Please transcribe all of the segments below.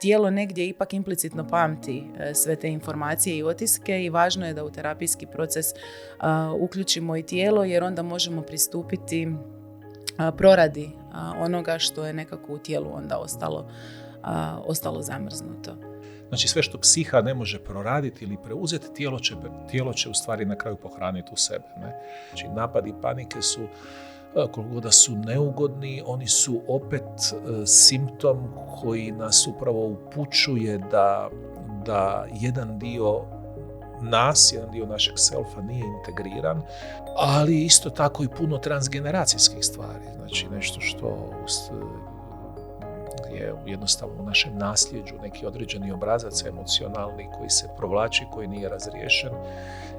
tijelo negdje ipak implicitno pamti sve te informacije i otiske i važno je da u terapijski proces uključimo i tijelo, jer onda možemo pristupiti proradi onoga što je nekako u tijelu onda ostalo zamrznuto. Znači sve što psiha ne može proraditi ili preuzeti, tijelo će u stvari na kraju pohraniti u sebe. Ne? Znači napadi panike su, koliko god da su neugodni, oni su opet simptom koji nas upravo upućuje da jedan dio nas, jedan dio našeg selfa nije integriran, ali isto tako i puno transgeneracijskih stvari. Znači nešto što je jednostavno u našem nasljeđu, neki određeni obrazac emocionalni koji se provlači, koji nije razriješen,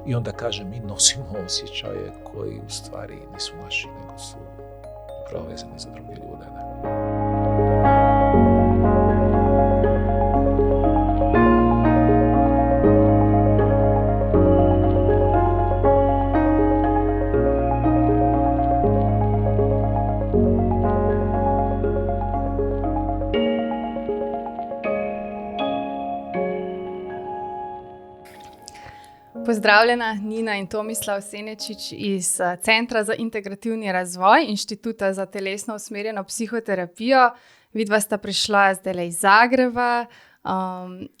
i onda kaže mi nosimo osjećaje koji u stvari nisu naši, nego su upravo vezani za druge ljude. Ne? Pozdravljena, Nina in Tomislav Senečič iz Centra za integrativni razvoj Inštituta za telesno usmerjeno psihoterapijo. Vidva sta prišla zdaj iz Zagreba.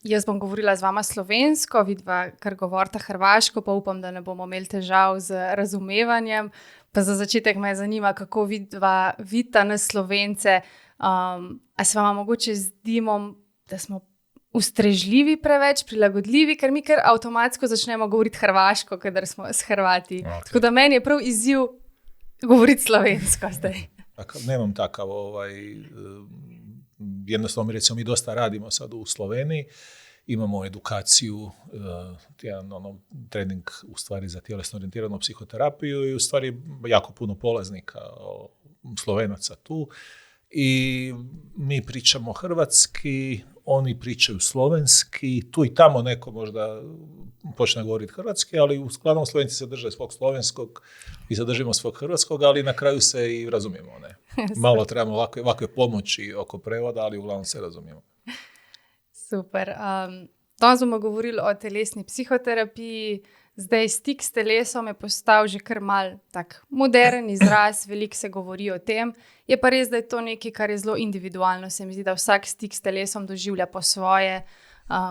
Jaz bom govorila z vama slovensko, vidva kar govorita hrvaško, pa upam, da ne bomo imeli težav z razumevanjem. Pa za začetek me zanima, kako vidva vidita nas Slovence. A se vama mogoče zdimo, da smo ustrežljivi preveč, prilagodljivi, ker mi kar avtomatsko začnemo govoriti hrvaško, kadar smo s Hrvati. Okay. Tako da meni je prav izziv govoriti slovensko zdaj. Nemam takav, jednostavno recimo mi dosta radimo sad u Sloveniji, imamo edukaciju, jedan trening u stvari za tjelesno orijentiranu psihoterapiju i u stvari jako puno polaznika Slovenaca tu i mi pričamo hrvatski, oni pričaju slovenski, tu i tamo neko možda počne govoriti hrvatski, ali uglavnom Slovenci se drže svog slovenskog i zadržimo svog hrvatskog, ali na kraju se i razumijemo. Ne? Malo trebamo ovakve pomoći oko prevoda, ali uglavnom se razumijemo. Super. Danes bomo govorili o telesni psihoterapiji. Zdaj stik s telesom je postal že kar mal tak moderen izraz, veliko se govori o tem. Je pa res, da je to nekaj, kar je zelo individualno. Se mi zdi, da vsak stik s telesom doživlja po svoje,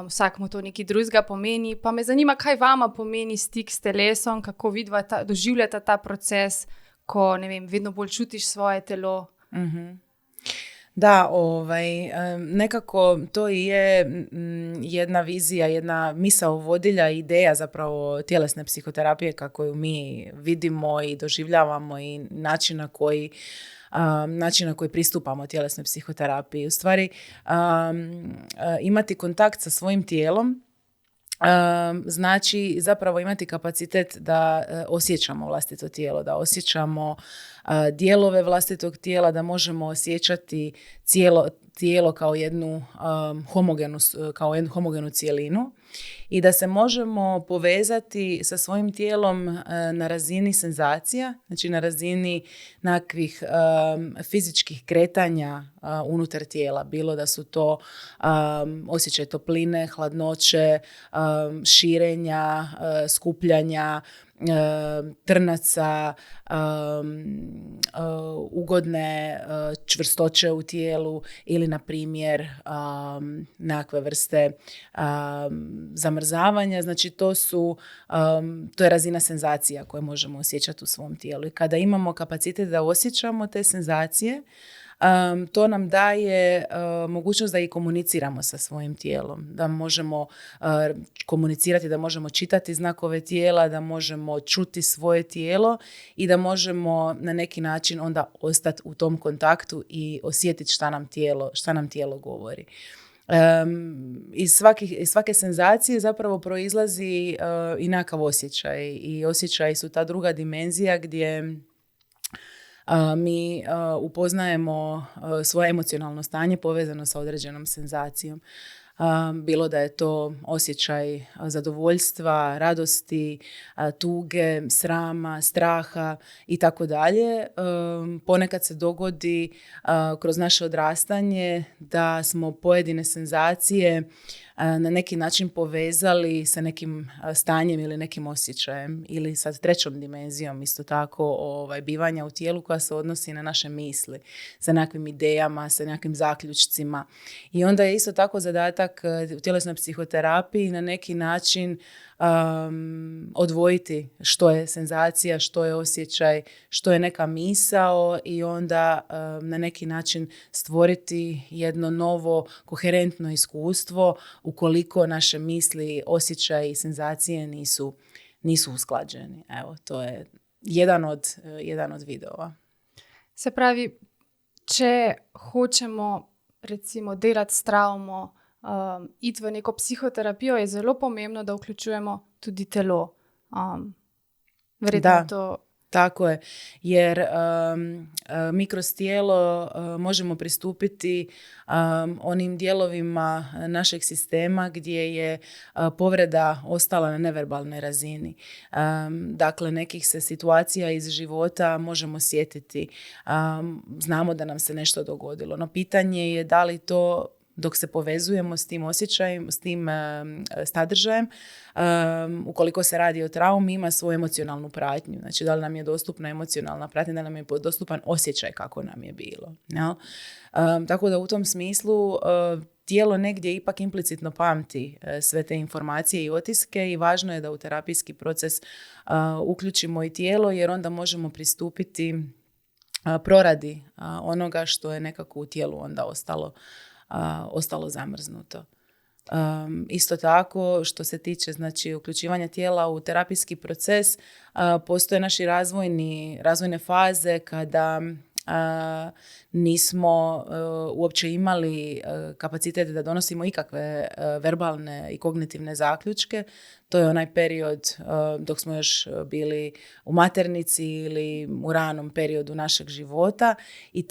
vsak mu to nekaj drugega pomeni. Pa me zanima, kaj vama pomeni stik s telesom, kako vidva doživljata ta proces, ko, ne vem, vedno bolj čutiš svoje telo. Mhm. Da, nekako to je jedna vizija, jedna misao vodilja, ideja zapravo tjelesne psihoterapije kako ju mi vidimo i doživljavamo i način na koji pristupamo tjelesnoj psihoterapiji. U stvari, imati kontakt sa svojim tijelom znači zapravo imati kapacitet da osjećamo vlastito tijelo, da osjećamo dijelove vlastitog tijela, da možemo osjećati tijelo kao jednu homogenu cjelinu i da se možemo povezati sa svojim tijelom na razini senzacija, znači na razini nekakvih fizičkih kretanja unutar tijela, bilo da su to osjećaj topline, hladnoće, širenja, skupljanja, trnaca, ugodne čvrstoće u tijelu ili na primjer nekakve vrste zamrzavanja. Znači to je razina senzacija koje možemo osjećati u svom tijelu. I kada imamo kapacitet da osjećamo te senzacije, to nam daje mogućnost da i komuniciramo sa svojim tijelom, da možemo komunicirati, da možemo čitati znakove tijela, da možemo čuti svoje tijelo i da možemo na neki način onda ostati u tom kontaktu i osjetiti šta nam tijelo govori. Iz svake senzacije zapravo proizlazi i nekakav osjećaj i osjećaji su ta druga dimenzija gdje mi upoznajemo svoje emocionalno stanje povezano sa određenom senzacijom. bilo da je to osjećaj zadovoljstva, radosti, tuge, srama, straha i tako dalje. Ponekad se dogodi kroz naše odrastanje da smo pojedine senzacije na neki način povezali sa nekim stanjem ili nekim osjećajem ili sa trećom dimenzijom isto tako bivanja u tijelu koja se odnosi na naše misli, sa nekakvim idejama, sa nekakvim zaključcima. I onda je isto tako zadatak u tjelesnoj psihoterapiji na neki način odvojiti što je senzacija, što je osjećaj, što je neka misao i onda na neki način stvoriti jedno novo koherentno iskustvo ukoliko naše misli, osjećaji i senzacije nisu usklađeni. Evo, to je jedan od videova. Se pravi, če hočemo recimo delati s travmo, iti v neko psihoterapijo, je zelo pomembno, da vključujemo tudi telo. Verjetno to... Tako je, jer mi kroz tijelo možemo pristupiti onim dijelovima našeg sistema gdje je povreda ostala na neverbalnoj razini. Dakle, nekih se situacija iz života možemo sjetiti. Znamo da nam se nešto dogodilo, no pitanje je da li to dok se povezujemo s tim osjećajem, s tim sadržajem, ukoliko se radi o traumi, ima svoju emocionalnu pratnju. Znači, da li nam je dostupna emocionalna pratnja, da li nam je dostupan osjećaj kako nam je bilo. No? Tako da u tom smislu tijelo negdje ipak implicitno pamti sve te informacije i otiske i važno je da u terapijski proces uključimo i tijelo jer onda možemo pristupiti proradi onoga što je nekako u tijelu onda ostalo zamrznuto. Isto tako, što se tiče znači, uključivanja tijela u terapijski proces, postoje naši razvojne faze kada nismo uopće imali kapacitet da donosimo ikakve verbalne i kognitivne zaključke. To je onaj period dok smo još bili u maternici ili u ranom periodu našeg života i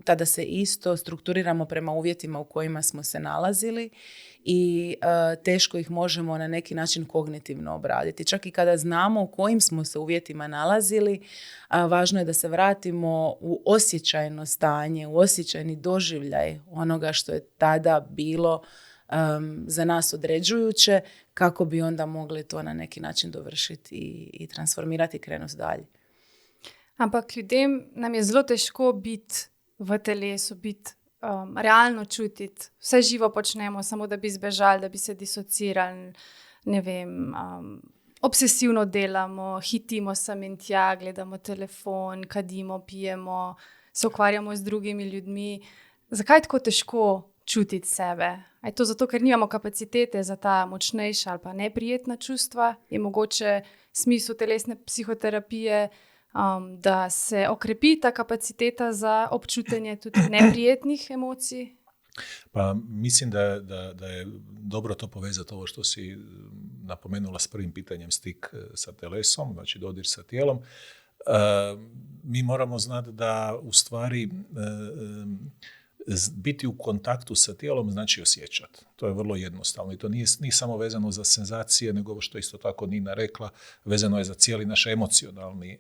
tada se isto strukturiramo prema uvjetima u kojima smo se nalazili i teško ih možemo na neki način kognitivno obraditi. Čak i kada znamo u kojim smo se uvjetima nalazili, važno je da se vratimo u osjećajno stanje, u osjećajni doživljaj onoga što je tada bilo za nas određujuće, kako bi onda mogli to na neki način dovršiti i transformirati i krenuti dalje. Ampak ljudem nam je zelo težko biti v telesu, biti realno čutiti. Vse živo počnemo, samo da bi zbežali, da bi se disocirali, ne vem, obsesivno delamo, hitimo sem in tja, gledamo telefon, kadimo, pijemo, se ukvarjamo z drugimi ljudmi. Zakaj je tako težko čutiti sebe? Je to zato, ker nimamo kapacitete za ta močnejša ali pa neprijetna čustva? Je mogoče smisel telesne psihoterapije, da se okrepi ta kapaciteta za občutenje tudi neprijetnih emocij? Pa mislim da je dobro to povezati ovo što si napomenula s prvim pitanjem, stik sa telesom, znači dodir sa tijelom. Mi moramo znati da u stvari biti u kontaktu sa tijelom znači osjećati. To je vrlo jednostavno i to nije samo vezano za senzacije, nego ovo što isto tako Nina rekla, vezano je za cijeli naš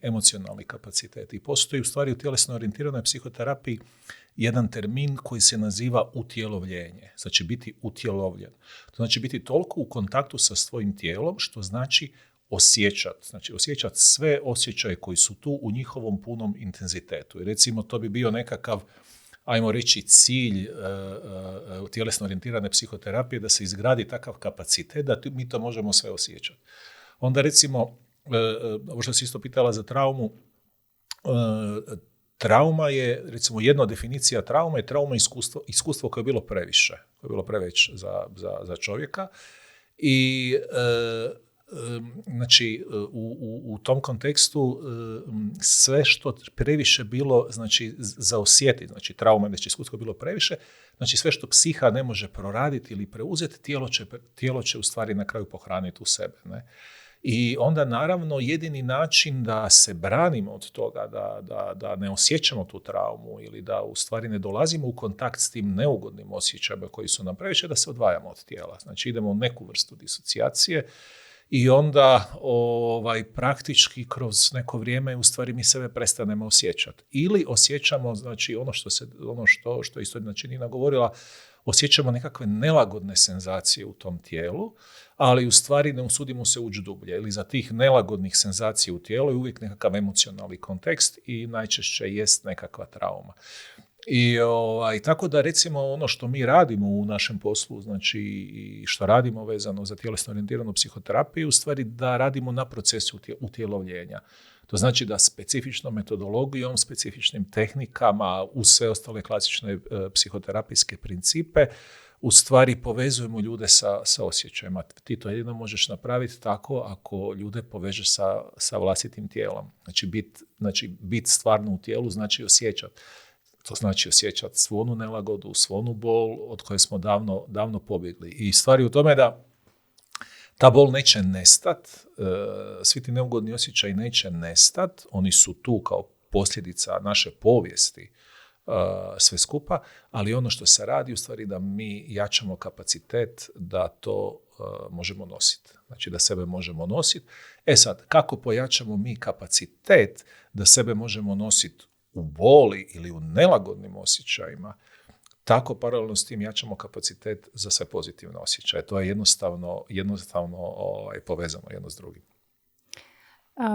emocionalni kapacitet. I postoji u stvari u tjelesno orijentiranoj psihoterapiji jedan termin koji se naziva utjelovljenje. Znači biti utjelovljen. To znači biti toliko u kontaktu sa svojim tijelom, što znači osjećati. Znači osjećati sve osjećaje koji su tu u njihovom punom intenzitetu. I recimo to bi bio nekakav, ajmo reći, cilj tjelesno orijentirane psihoterapije, da se izgradi takav kapacitet da mi to možemo sve osjećati. Onda recimo, ovo što si isto pitala za traumu, trauma je, recimo jedna definicija traume je trauma iskustvo koje je bilo previše, koje je bilo preveć za čovjeka i znači u tom kontekstu sve što previše bilo znači za osjetiti, znači trauma, znači iskustvo je bilo previše, znači sve što psiha ne može proraditi ili preuzeti, tijelo će u stvari na kraju pohraniti u sebe, ne? I onda naravno jedini način da se branimo od toga, da ne osjećamo tu traumu ili da u stvari ne dolazimo u kontakt s tim neugodnim osjećajima koji su nam previše, da se odvajamo od tijela. Znači idemo u neku vrstu disocijacije i onda praktički kroz neko vrijeme u stvari mi sebe prestanemo osjećati. Ili osjećamo, znači ono što isto znači Nina govorila, osjećamo nekakve nelagodne senzacije u tom tijelu, ali u stvari ne usudimo se ući dublje. Ili za tih nelagodnih senzacija u tijelu je uvijek nekakav emocionalni kontekst i najčešće jest nekakva trauma. I tako da recimo ono što mi radimo u našem poslu, znači i što radimo vezano za tjelesno orijentiranu psihoterapiju, u stvari da radimo na procesu utjelovljenja. To znači da specifičnom metodologijom, specifičnim tehnikama, uz sve ostale klasične psihoterapijske principe, u stvari povezujemo ljude sa osjećajima. Ti to jedino možeš napraviti tako ako ljude povežeš sa vlastitim tijelom. Znači bit stvarno u tijelu znači osjećati. To znači osjećati svu onu nelagodu, svu onu bol od koje smo davno pobjegli. I stvari u tome da ta bol neće nestat, svi ti neugodni osjećaji neće nestat, oni su tu kao posljedica naše povijesti sve skupa, ali ono što se radi u stvari da mi jačamo kapacitet da to možemo nositi. Znači da sebe možemo nositi. Sad, kako pojačamo mi kapacitet da sebe možemo nositi u boli ili u nelagodnim osjećajima, tako paralelno s tim jačamo kapacitet za sve pozitivne osjećaje. To je jednostavno povezano jedno s drugim.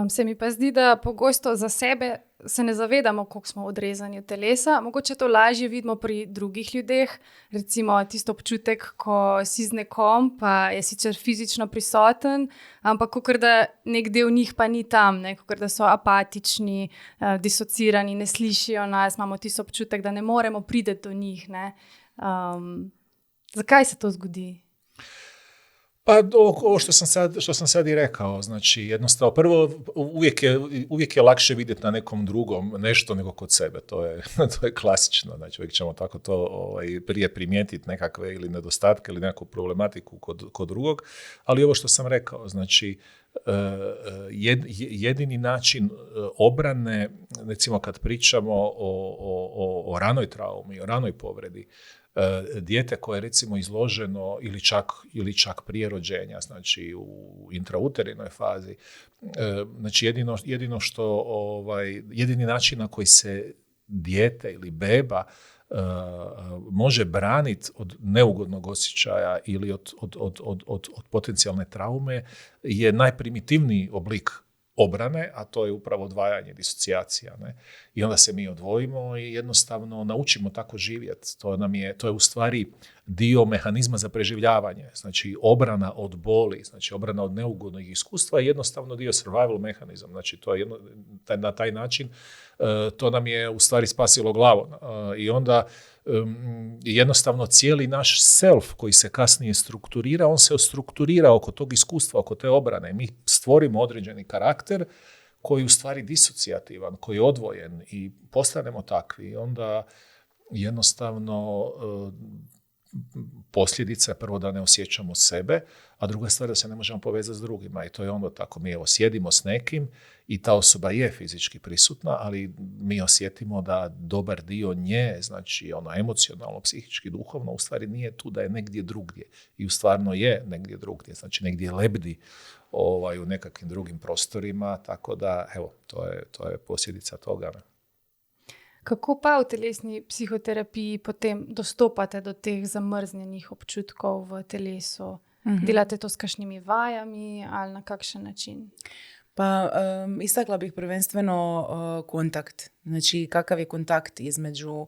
Se mi pa zdi, da pogosto za sebe se ne zavedamo, koliko smo odrezani od telesa. Mogoče to lažje vidimo pri drugih ljudeh. Recimo tisto občutek, ko si z nekom, pa je sicer fizično prisoten, ampak kakor da nek del njih pa ni tam, kakor da so apatični, disocirani, ne slišijo nas, imamo tisto občutek, da ne moremo priti do njih. Zakaj se to zgodi? Pa ovo što sam sad i rekao, znači jednostavno, prvo uvijek je lakše vidjeti na nekom drugom nešto nego kod sebe, to je klasično, znači uvijek ćemo tako to prije primijetiti nekakve ili nedostatke ili nekakvu problematiku kod drugog, ali ovo što sam rekao, znači jedini način obrane, recimo kad pričamo o ranoj traumi, o ranoj povredi, dijete koje je recimo izloženo ili čak prije rođenja, znači u intrauterinoj fazi, znači jedini način na koji se dijete ili beba može braniti od neugodnog osjećaja ili od potencijalne traume je najprimitivniji oblik obrane, a to je upravo odvajanje, disocijacija. Ne? I onda se mi odvojimo i jednostavno naučimo tako živjeti. To je u stvari dio mehanizma za preživljavanje. Znači obrana od boli, znači obrana od neugodnog iskustva je jednostavno dio survival mehanizam. Znači to je na taj način to nam je u stvari spasilo glavu. I onda jednostavno cijeli naš self koji se kasnije strukturira, on se strukturira oko tog iskustva, oko te obrane. Mi stvorimo određeni karakter koji je u stvari disocijativan, koji je odvojen i postanemo takvi. I onda jednostavno posljedica je prvo da ne osjećamo sebe, a druga stvar da se ne možemo povezati s drugima. I to je onda tako. Mi sjedimo s nekim i ta osoba je fizički prisutna, ali mi osjetimo da dobar dio nje, znači ono emocionalno, psihički, duhovno, u stvari nije tu, da je negdje drugdje. I u stvarno je negdje drugdje, znači negdje lebdi u nekakvim drugim prostorima, tako da, evo, to je posljedica toga. Ne? Kako pa v telesni psihoterapiji potem dostopate do teh zamrznjenih občutkov v telesu? Delate to s kakšnimi vajami ali na kakšen način? Pa istakla bih prvenstveno kontakt. Znači kakav je kontakt između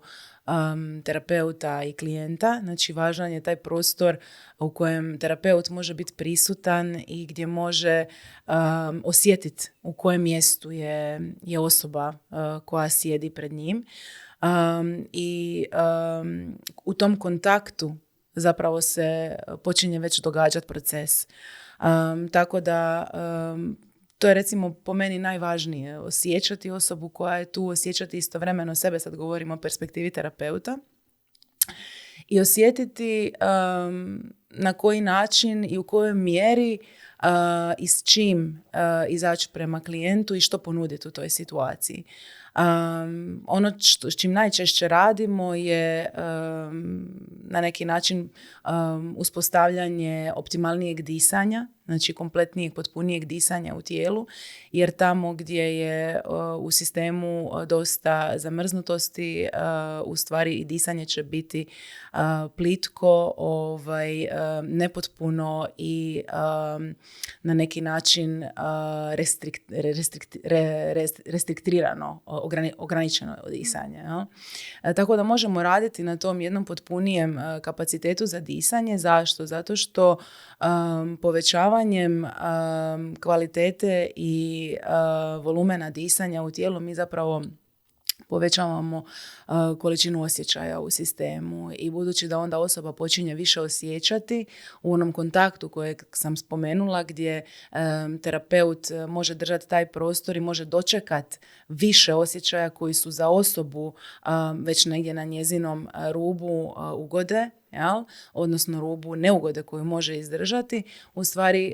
terapeuta i klijenta. Znači važan je taj prostor u kojem terapeut može biti prisutan i gdje može osjetiti u kojem mjestu je osoba koja sjedi pred njim. I u tom kontaktu zapravo se počinje već događati proces. Tako da to je recimo po meni najvažnije, osjećati osobu koja je tu, osjećati istovremeno sebe, sad govorimo o perspektivi terapeuta, i osjetiti na koji način i u kojoj mjeri i s čim izaći prema klijentu i što ponuditi u toj situaciji. Ono s čim najčešće radimo je na neki način uspostavljanje optimalnijeg disanja, znači kompletnijeg, potpunijeg disanja u tijelu, jer tamo gdje je u sistemu dosta zamrznutosti, u stvari i disanje će biti plitko, nepotpuno i na neki način restriktirano, ograničeno disanje. Tako da možemo raditi na tom jednom potpunijem kapacitetu za disanje. Zašto? Zato što povećavanjem kvalitete i volumena disanja u tijelu mi zapravo povećavamo količinu osjećaja u sistemu i budući da onda osoba počinje više osjećati u onom kontaktu kojeg sam spomenula gdje terapeut može držati taj prostor i može dočekati više osjećaja koji su za osobu već negdje na njezinom rubu ugode, odnosno rubu neugode koju može izdržati, u stvari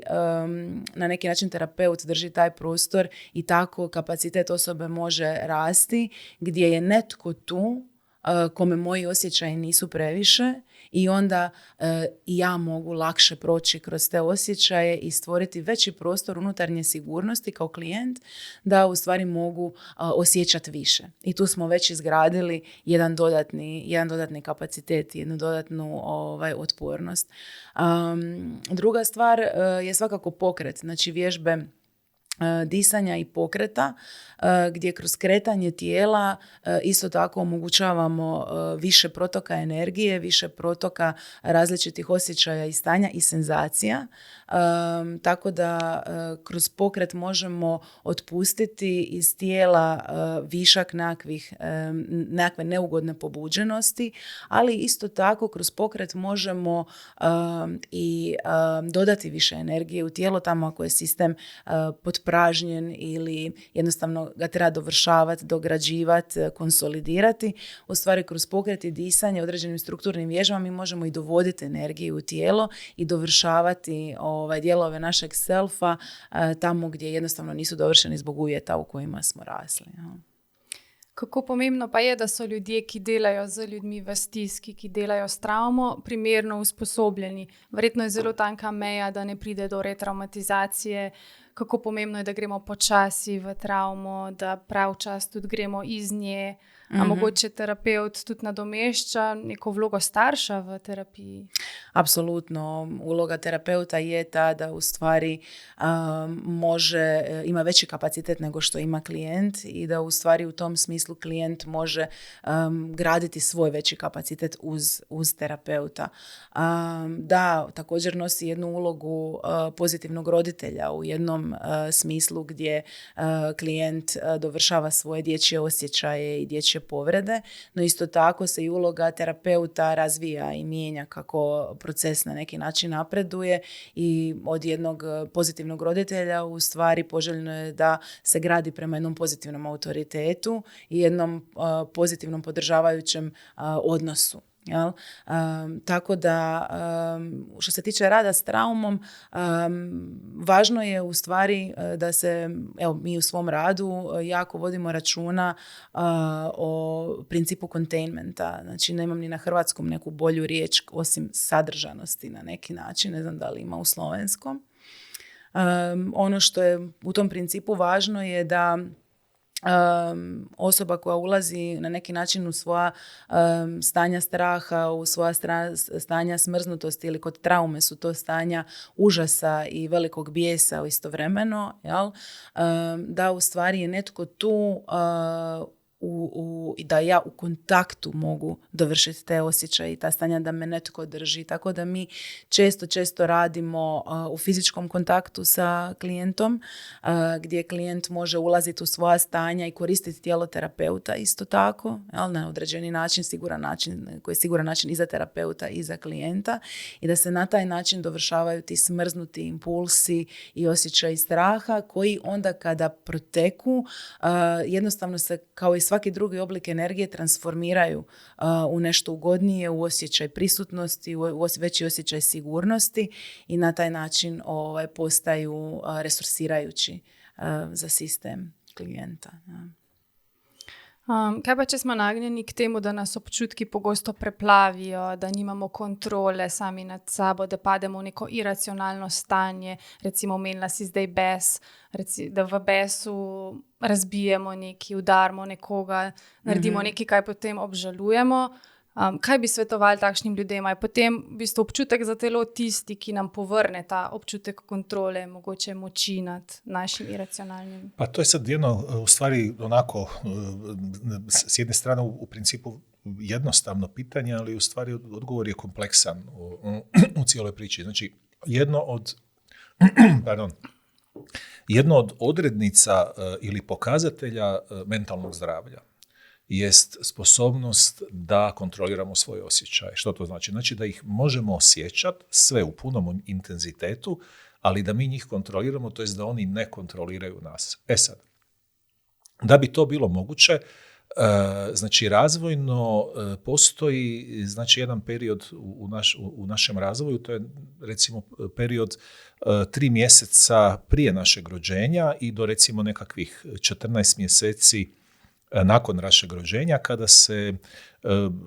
na neki način terapeut drži taj prostor i tako kapacitet osobe može rasti gdje je netko tu kome moji osjećaji nisu previše i onda i ja mogu lakše proći kroz te osjećaje i stvoriti veći prostor unutarnje sigurnosti kao klijent da u stvari mogu osjećati više. I tu smo već izgradili jedan dodatni kapacitet, jednu dodatnu otpornost. Druga stvar je svakako pokret, znači vježbe disanja i pokreta, gdje kroz kretanje tijela isto tako omogućavamo više protoka energije, više protoka različitih osjećaja i stanja i senzacija. Tako da kroz pokret možemo otpustiti iz tijela višak nekakve neugodne pobuđenosti, ali isto tako kroz pokret možemo i dodati više energije u tijelo tamo ako je sistem podpražnjen ili jednostavno ga treba dovršavati, dograđivati, konsolidirati. U stvari kroz pokret i disanje određenim strukturnim vježbama mi možemo i dovoditi energiju u tijelo i dovršavati dijelove našeg selfa tamo gdje jednostavno nisu dovršeni zbog uvjeta u kojima smo rasli. Kako pomembno pa je, da so ljudje, ki delajo z ljudmi v stiski, ki delajo s travmo, primerno usposobljeni. Verjetno je zelo tanka meja, da ne pride do retraumatizacije. Kako pomembno je, da gremo počasi v travmo, da prav čas tudi gremo iz nje. A mogoče terapeut tudi nadomešča neko vlogo starša v terapiji? Apsolutno. Uloga terapeuta je ta da u stvari ima veći kapacitet nego što ima klijent i da u stvari u tom smislu klijent može graditi svoj veći kapacitet uz terapeuta. Da, također nosi jednu ulogu pozitivnog roditelja u jednom smislu gdje klijent dovršava svoje dječje osjećaje i dječje povrede, no isto tako se i uloga terapeuta razvija i mijenja kako proces na neki način napreduje i od jednog pozitivnog roditelja u stvari poželjno je da se gradi prema jednom pozitivnom autoritetu i jednom pozitivnom podržavajućem odnosu. Tako da što se tiče rada s traumom, važno je u stvari da se, mi u svom radu jako vodimo računa o principu containmenta. Znači nemam ni na hrvatskom neku bolju riječ osim sadržanosti na neki način, ne znam da li ima u slovenskom. Ono što je u tom principu važno je da osoba koja ulazi na neki način u svoja stanja straha, u svoja stanja smrznutosti ili kod traume su to stanja užasa i velikog bijesa istovremeno, da u stvari je netko tu i da ja u kontaktu mogu dovršiti te osjećaje i ta stanja, da me netko drži. Tako da mi često radimo u fizičkom kontaktu sa klijentom, gdje klijent može ulaziti u svoja stanja i koristiti tijelo terapeuta isto tako, na određeni način, koji je siguran način i za terapeuta i za klijenta, i da se na taj način dovršavaju ti smrznuti impulsi i osjećaji straha koji onda kada proteku jednostavno se kao i svaki drugi oblik energije transformiraju u nešto ugodnije, u osjećaj prisutnosti, u veći osjećaj sigurnosti i na taj način postaju resursirajući za sistem klijenta. Kaj pa, če smo nagnjeni k temu, da nas občutki pogosto preplavijo, da nimamo kontrole sami nad sabo, da pademo v neko iracionalno stanje, recimo omenila si zdaj bes, da v besu razbijemo nekaj, udarimo nekoga, naredimo nekaj, kaj potem obžalujemo. Kaj bi svetovali takšnim ljudem? Je potem v bistvu občutek za telo tisti, ki nam povrne ta občutek kontrole, mogoče moči nad našim iracionalnim? Pa to je sad jedno, u stvari onako, s jedne strane u principu jednostavno pitanje, ali u stvari odgovor je kompleksan u cijeloj priči. Znači, jedno od odrednica ili pokazatelja mentalnog zdravlja jest sposobnost da kontroliramo svoje osjećaje. Što to znači? Znači da ih možemo osjećati sve u punom intenzitetu, ali da mi njih kontroliramo, to jest da oni ne kontroliraju nas. Sad, da bi to bilo moguće, znači razvojno postoji znači jedan period u našem razvoju, to je recimo period 3 mjeseca prije našeg rođenja i do recimo nekakvih 14 mjeseci nakon našeg rođenja, kada se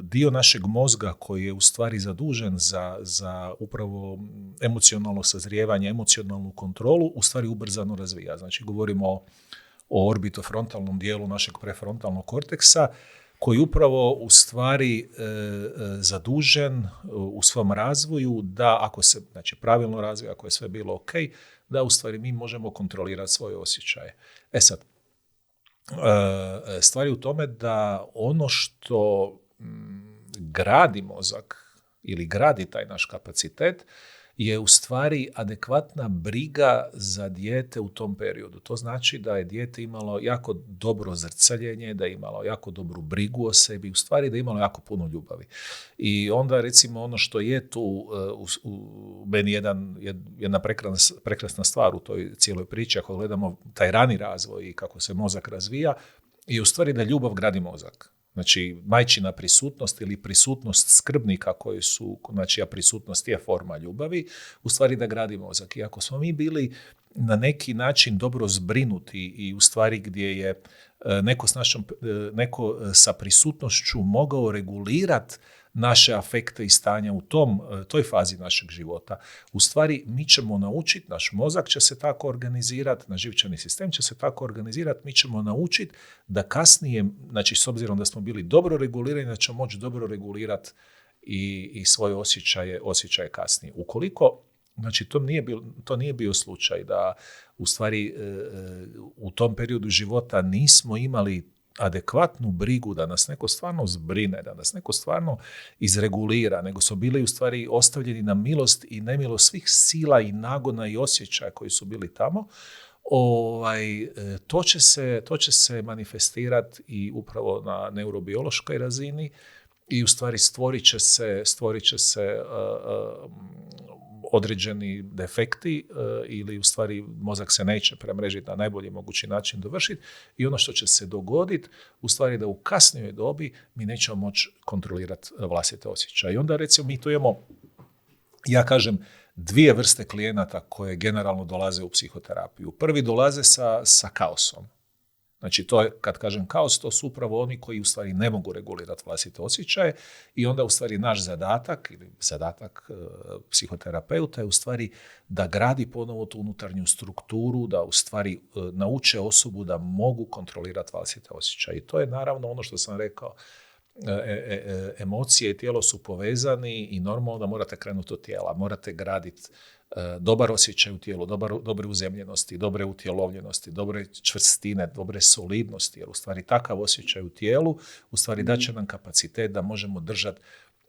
dio našeg mozga koji je u stvari zadužen za upravo emocionalno sazrijevanje, emocionalnu kontrolu, u stvari ubrzano razvija. Znači govorimo o orbitofrontalnom dijelu našeg prefrontalnog korteksa, koji upravo u stvari zadužen u svom razvoju da ako se znači, pravilno razvija, ako je sve bilo ok, da u stvari mi možemo kontrolirati svoje osjećaje. Sad, stvar je u tome da ono što gradi mozak ili gradi taj naš kapacitet je u stvari adekvatna briga za dijete u tom periodu. To znači da je dijete imalo jako dobro zrcaljenje, da je imalo jako dobru brigu o sebi, u stvari da je imalo jako puno ljubavi. I onda recimo ono što je tu u meni jedna prekrasna stvar u toj cijeloj priči, ako gledamo taj rani razvoj i kako se mozak razvija, je u stvari da ljubav gradi mozak. Znači, majčina prisutnost ili prisutnost skrbnika koji su, znači, prisutnost je forma ljubavi, u stvari da gradi mozak. I ako smo mi bili na neki način dobro zbrinuti i u stvari gdje je neko sa prisutnošću mogao regulirati naše afekte i stanja u toj fazi našeg života. U stvari, mi ćemo naučiti, naš mozak će se tako organizirati, naš živčani sistem će se tako organizirati, mi ćemo naučiti da kasnije, znači s obzirom da smo bili dobro regulirani, da ćemo moći dobro regulirati i svoje osjećaje kasnije. Ukoliko, znači to nije bio slučaj da u stvari u tom periodu života nismo imali adekvatnu brigu da nas neko stvarno zbrine, da nas neko stvarno izregulira, nego su bili u stvari ostavljeni na milost i nemilost svih sila i nagona i osjećaja koji su bili tamo, to će se manifestirati i upravo na neurobiološkoj razini i u stvari stvorit će se određeni defekti ili u stvari mozak se neće premrežiti na najbolji mogući način dovršiti i ono što će se dogoditi u stvari da u kasnijoj dobi mi nećemo moći kontrolirati vlastite osjećaje. I onda recimo mi tu imamo, ja kažem, 2 vrste klijenata koje generalno dolaze u psihoterapiju. Prvi dolaze sa kaosom. Znači, to je, kad kažem kaos, to su upravo oni koji u stvari ne mogu regulirati vlastite osjećaje i onda u stvari naš zadatak ili zadatak psihoterapeuta je u stvari da gradi ponovo tu unutarnju strukturu, da u stvari nauče osobu da mogu kontrolirati vlastite osjećaje. I to je naravno ono što sam rekao, emocije i tijelo su povezani i normalno da morate krenuti od tijela, morate graditi dobar osjećaj u tijelu, dobre uzemljenosti, dobre utjelovljenosti, dobre čvrstine, dobre solidnosti, jer u stvari takav osjećaj u tijelu u stvari daće nam kapacitet da možemo držati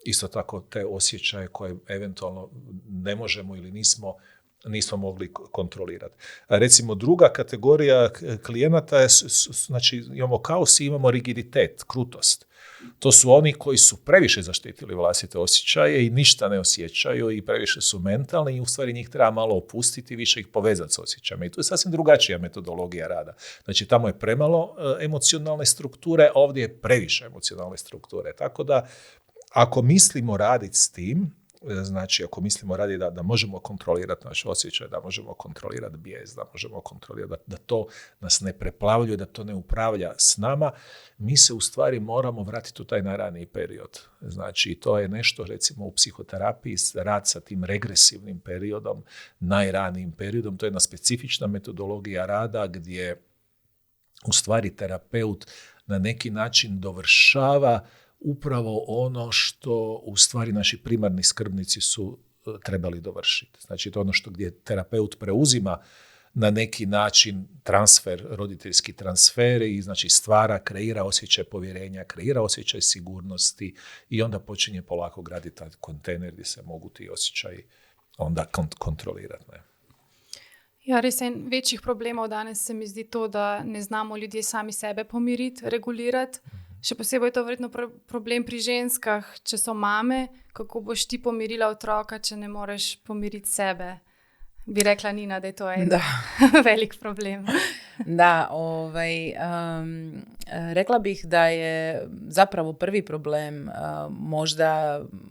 isto tako te osjećaje koje eventualno ne možemo ili nismo nismo mogli kontrolirati. A recimo druga kategorija klijenata je, znači imamo kaos i imamo rigiditet, krutost. To su oni koji su previše zaštitili vlastite osjećaje i ništa ne osjećaju i previše su mentalni i u stvari njih treba malo opustiti i više ih povezati s osjećajima. I tu je sasvim drugačija metodologija rada. Znači tamo je premalo emocionalne strukture, ovdje je previše emocionalne strukture. Tako da ako mislimo raditi s tim, znači ako mislimo raditi da možemo kontrolirati naše osjećaje, da možemo kontrolirati bijes, da možemo kontrolirati da to nas ne preplavljuje, da to ne upravlja s nama, mi se u stvari moramo vratiti u taj najraniji period. Znači to je nešto recimo u psihoterapiji, rad sa tim regresivnim periodom, najranijim periodom, to je jedna specifična metodologija rada gdje u stvari terapeut na neki način dovršava upravo ono što u stvari naši primarni skrbnici su trebali dovršiti. Znači to je ono što gdje terapeut preuzima na neki način transfer, roditeljski transfer i znači stvara, kreira osjećaj povjerenja, kreira osjećaj sigurnosti i onda počinje polako graditi taj kontejner gdje se mogu ti osjećaji onda kontrolirati. Ne? Ja, res en večjih problemov danes se mi zdi to, da ne znamo ljudje sami sebe pomiriti, regulirati. Še posebej je to verjetno problem pri ženskah, če so mame, kako boš ti pomirila otroka, če ne moreš pomiriti sebe. Bi rekla Nina, da je to en velik problem. Da, rekla bih da je zapravo prvi problem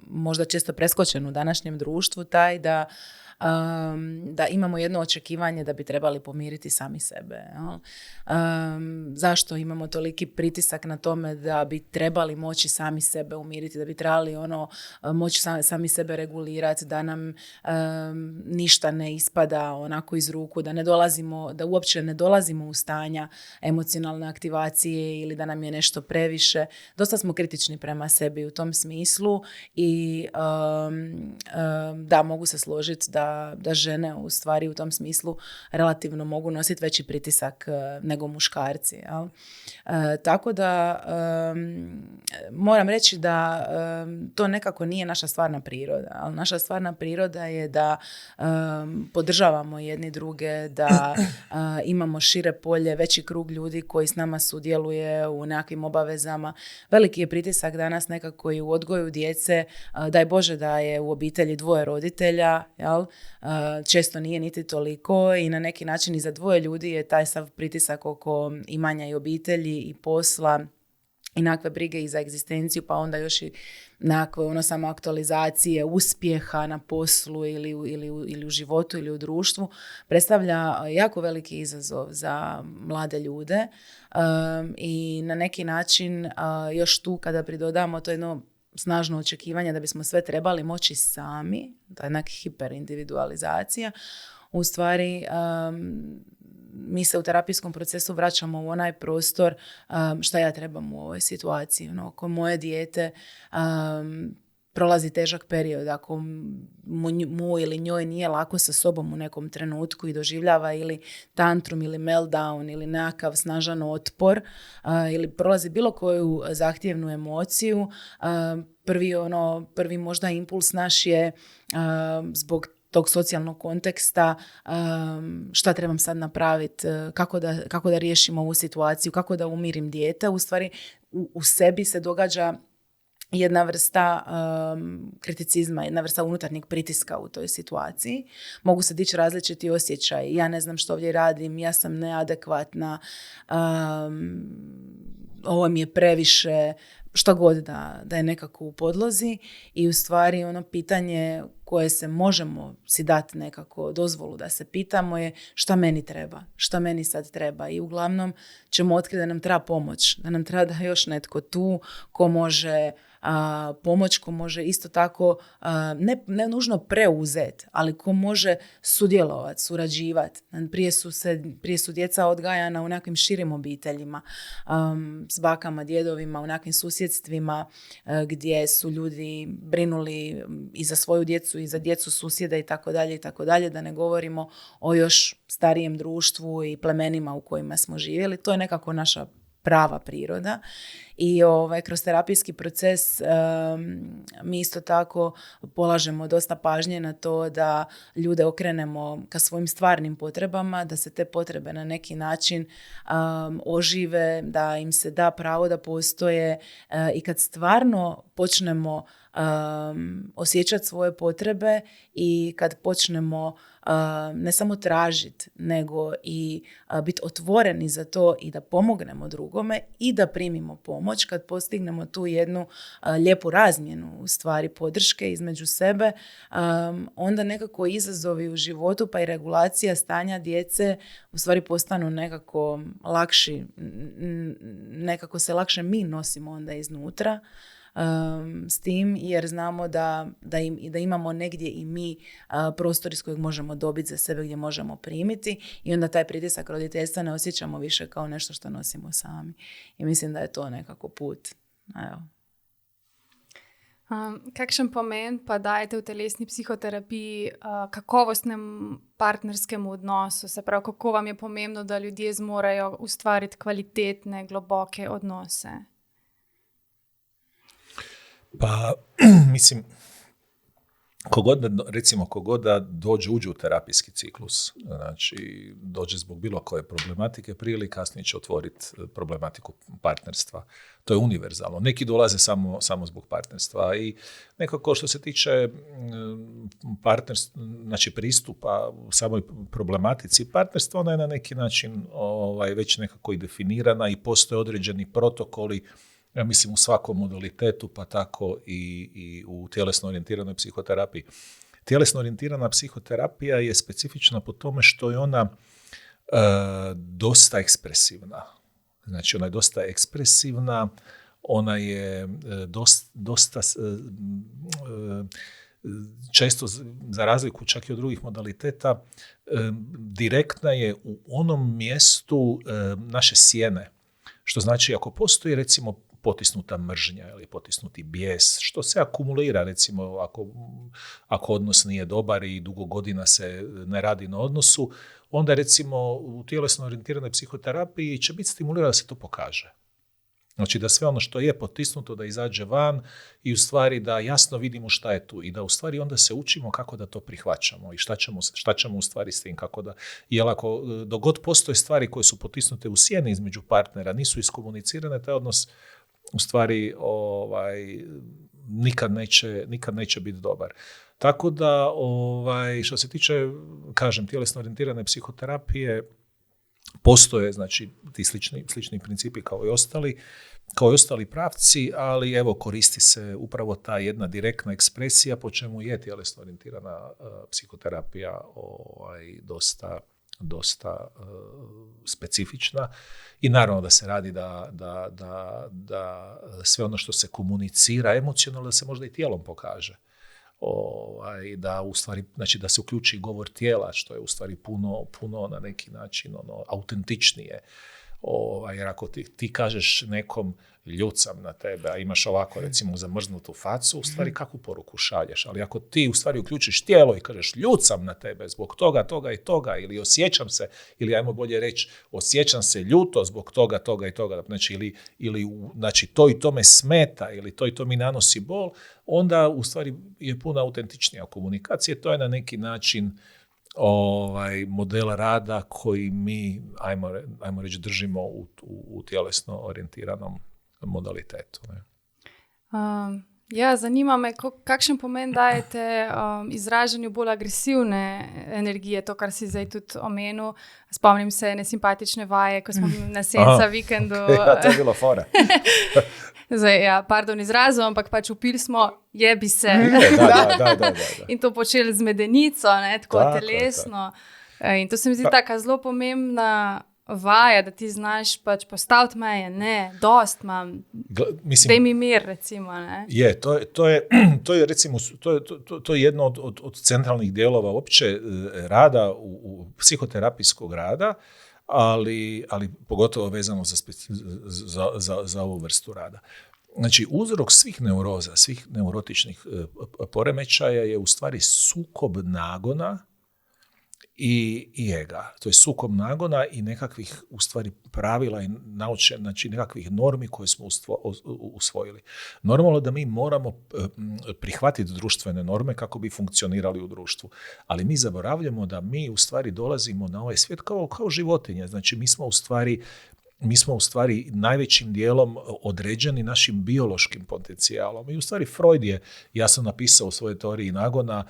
možda često preskočen u današnjem društvu taj da imamo jedno očekivanje da bi trebali pomiriti sami sebe. Zašto imamo toliki pritisak na tome da bi trebali moći sami sebe umiriti, da bi trebali moći sami sebe regulirati, da nam ništa ne ispada onako iz ruku, da uopće ne dolazimo u stanja emocionalne aktivacije ili da nam je nešto previše. Dosta smo kritični prema sebi u tom smislu i da, mogu se složiti da žene u stvari u tom smislu relativno mogu nositi veći pritisak nego muškarci. Jel? Tako da moram reći da to nekako nije naša stvarna priroda. Ali naša stvarna priroda je da podržavamo jedni druge, da imamo šire polje, veći krug ljudi koji s nama sudjeluje u nekakvim obavezama. Veliki je pritisak danas nekako i u odgoju djece. Daj Bože da je u obitelji dvoje roditelja, jel? Često nije niti toliko i na neki način i za dvoje ljudi je taj sav pritisak oko imanja i obitelji i posla i nekakve brige i za egzistenciju, pa onda još i nekakve samo aktualizacije uspjeha na poslu ili u životu ili u društvu predstavlja jako veliki izazov za mlade ljude i na neki način još tu kada pridodamo to jedno snažno očekivanje da bismo sve trebali moći sami, to je neka hiperindividualizacija, u stvari mi se u terapijskom procesu vraćamo u onaj prostor šta ja trebam u ovoj situaciji. Ako moje dijete prolazi težak period, ako mu ili njoj nije lako sa sobom u nekom trenutku i doživljava ili tantrum ili meltdown ili nekakav snažan otpor ili prolazi bilo koju zahtjevnu emociju, prvi možda impuls naš je zbog tog socijalnog konteksta, šta trebam sad napraviti, kako da riješim ovu situaciju, kako da umirim dijete. U stvari u sebi se događa jedna vrsta kriticizma, jedna vrsta unutarnjeg pritiska u toj situaciji. Mogu se dići različiti osjećaji. Ja ne znam što ovdje radim, ja sam neadekvatna, ovo mi je previše, što god da je nekako u podlozi i u stvari ono pitanje koje se možemo si dati nekako dozvolu da se pitamo je šta meni treba, šta meni sad treba i uglavnom ćemo otkriti da nam treba pomoć, da nam treba da je još netko tu ko može pomoć, ko može isto tako ne nužno preuzeti, ali ko može sudjelovati, surađivati. Prije su djeca odgajana u nekakvim širim obiteljima, s bakama, djedovima, u nekakvim susjedstvima gdje su ljudi brinuli i za svoju djecu i za djecu susjeda i tako dalje, da ne govorimo o još starijem društvu i plemenima u kojima smo živjeli. To je nekako naša prava priroda. I kroz terapijski proces mi isto tako polažemo dosta pažnje na to da ljude okrenemo ka svojim stvarnim potrebama, da se te potrebe na neki način ožive, da im se da pravo da postoje i kad stvarno počnemo osjećati svoje potrebe i kad počnemo ne samo tražiti, nego i biti otvoreni za to i da pomognemo drugome i da primimo pomoć, kad postignemo tu jednu lijepu razmjenu u stvari podrške između sebe, onda nekako izazovi u životu pa i regulacija stanja djece u stvari postanu nekako lakši, nekako se lakše mi nosimo onda iznutra s tim, jer znamo da imamo negdje i mi prostor iz kojeg možemo dobiti za sebe, gdje možemo primiti i onda taj pritisak roditeljstva ne osjećamo više kao nešto što nosimo sami. I mislim da je to nekako put. Evo. Kakšen pomen pa dajete v telesni psihoterapiji kakovostnemu partnerskemu odnosu? Se pravi, kako vam je pomembno, da ljudje zmorejo ustvariti kvalitetne, globoke odnose? Pa, mislim, kogod da uđe u terapijski ciklus, znači dođe zbog bilo koje problematike, prije ili kasnije će otvoriti problematiku partnerstva. To je univerzalno. Neki dolaze samo zbog partnerstva i nekako što se tiče partnerstva, znači pristupa u samoj problematici partnerstva, ona je na neki način već nekako i definirana i postoje određeni protokoli, ja mislim u svakom modalitetu, pa tako i u tjelesno orijentiranoj psihoterapiji. Tjelesno orijentirana psihoterapija je specifična po tome što je ona dosta ekspresivna. Znači ona je dosta ekspresivna, ona je dosta često, za razliku čak i od drugih modaliteta, direktna je u onom mjestu naše sjene. Što znači ako postoji recimo potisnuta mržnja ili potisnuti bijes, što se akumulira recimo ako odnos nije dobar i dugo godina se ne radi na odnosu, onda recimo u tjelesno orijentiranoj psihoterapiji će biti stimulirano da se to pokaže. Znači da sve ono što je potisnuto da izađe van i u stvari da jasno vidimo šta je tu i da u stvari onda se učimo kako da to prihvaćamo i šta ćemo u stvari s tim, kako da, jer ako dogod postoje stvari koje su potisnute u sjeni između partnera, nisu iskomunicirane, taj odnos u stvari nikad neće biti dobar. Tako da, što se tiče, kažem, tjelesno orijentirane psihoterapije, postoje, znači, ti slični principi kao i ostali pravci, ali evo, koristi se upravo ta jedna direktna ekspresija, po čemu je tjelesno orijentirana psihoterapija dosta specifična i naravno da se radi da sve ono što se komunicira emocionalno da se možda i tijelom pokaže. Da u stvari, znači da se uključi govor tijela, što je u stvari puno na neki način autentičnije. Jer ako ti kažeš nekom ljut sam na tebe, a imaš ovako recimo zamrznutu facu, u stvari kakvu poruku šalješ? Ali ako ti u stvari uključiš tijelo i kažeš ljut sam na tebe zbog toga i toga, ili osjećam se, ili ajmo bolje reći osjećam se ljuto zbog toga i toga, znači znači to i to me smeta, ili to i to mi nanosi bol, onda u stvari je puno autentičnija komunikacija. To je na neki način model rada koji mi, ajmo reći, držimo u tjelesno orijentiranom modalitetu. Ne? Zanima me, kakšen pomen dajete izražanju bolj agresivne energije, to, kar si zdaj tudi omenil. Spomnim se nesimpatične vaje, ko smo na Senca vikendu. Ja, to je bilo fora. Zdaj, pardon izrazom, ampak pač upili smo, jebi se. Da. In to počeli z medenico, ne, tako telesno. In to se mi zdi taka zelo pomembna vaja, da ti znaš pač postaviti meje. Ne, dost imam. Daj mi mir, recimo. Ne. To je recimo, to je jedno od centralnih dijelova uopće rada, u psihoterapijskog rada, ali pogotovo vezano za ovu vrstu rada. Znači, uzrok svih neuroza, svih neurotičnih poremećaja je u stvari sukob nagona i ega. To je sukob nagona i nekakvih u stvari pravila i znači nekakvih normi koje smo usvojili. Normalno da mi moramo prihvatiti društvene norme kako bi funkcionirali u društvu, ali mi zaboravljamo da mi u stvari dolazimo na ovaj svijet kao životinje. Znači mi smo u stvari najvećim dijelom određeni našim biološkim potencijalom. I u stvari Freud je, ja sam napisao u svojoj teoriji nagona,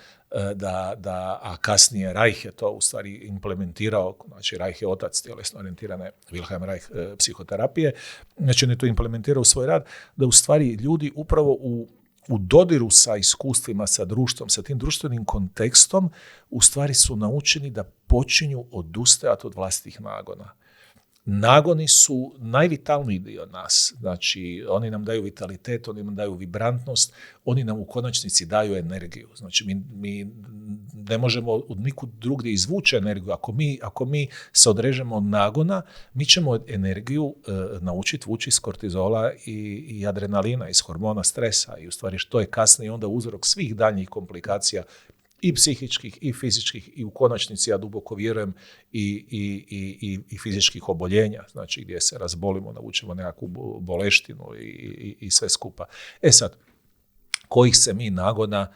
a kasnije Reich je to u stvari implementirao, znači Reich je otac tjelesno orijentirane Wilhelm Reich psihoterapije, znači on je to implementirao u svoj rad, da u stvari ljudi upravo u dodiru sa iskustvima, sa društvom, sa tim društvenim kontekstom, u stvari su naučeni da počinju odustajati od vlastitih nagona. Nagoni su najvitalniji dio nas, znači oni nam daju vitalitet, oni nam daju vibrantnost, oni nam u konačnici daju energiju. Znači mi ne možemo od nikud drugdje izvući energiju. Ako mi se odrežemo od nagona, mi ćemo energiju naučiti vući iz kortizola i adrenalina, iz hormona stresa i u stvari što je kasnije onda uzrok svih daljnjih komplikacija i psihičkih, i fizičkih, i u konačnici, ja duboko vjerujem, i fizičkih oboljenja, znači gdje se razbolimo, navučemo nekakvu boleštinu i sve skupa. Sad, kojih se mi nagona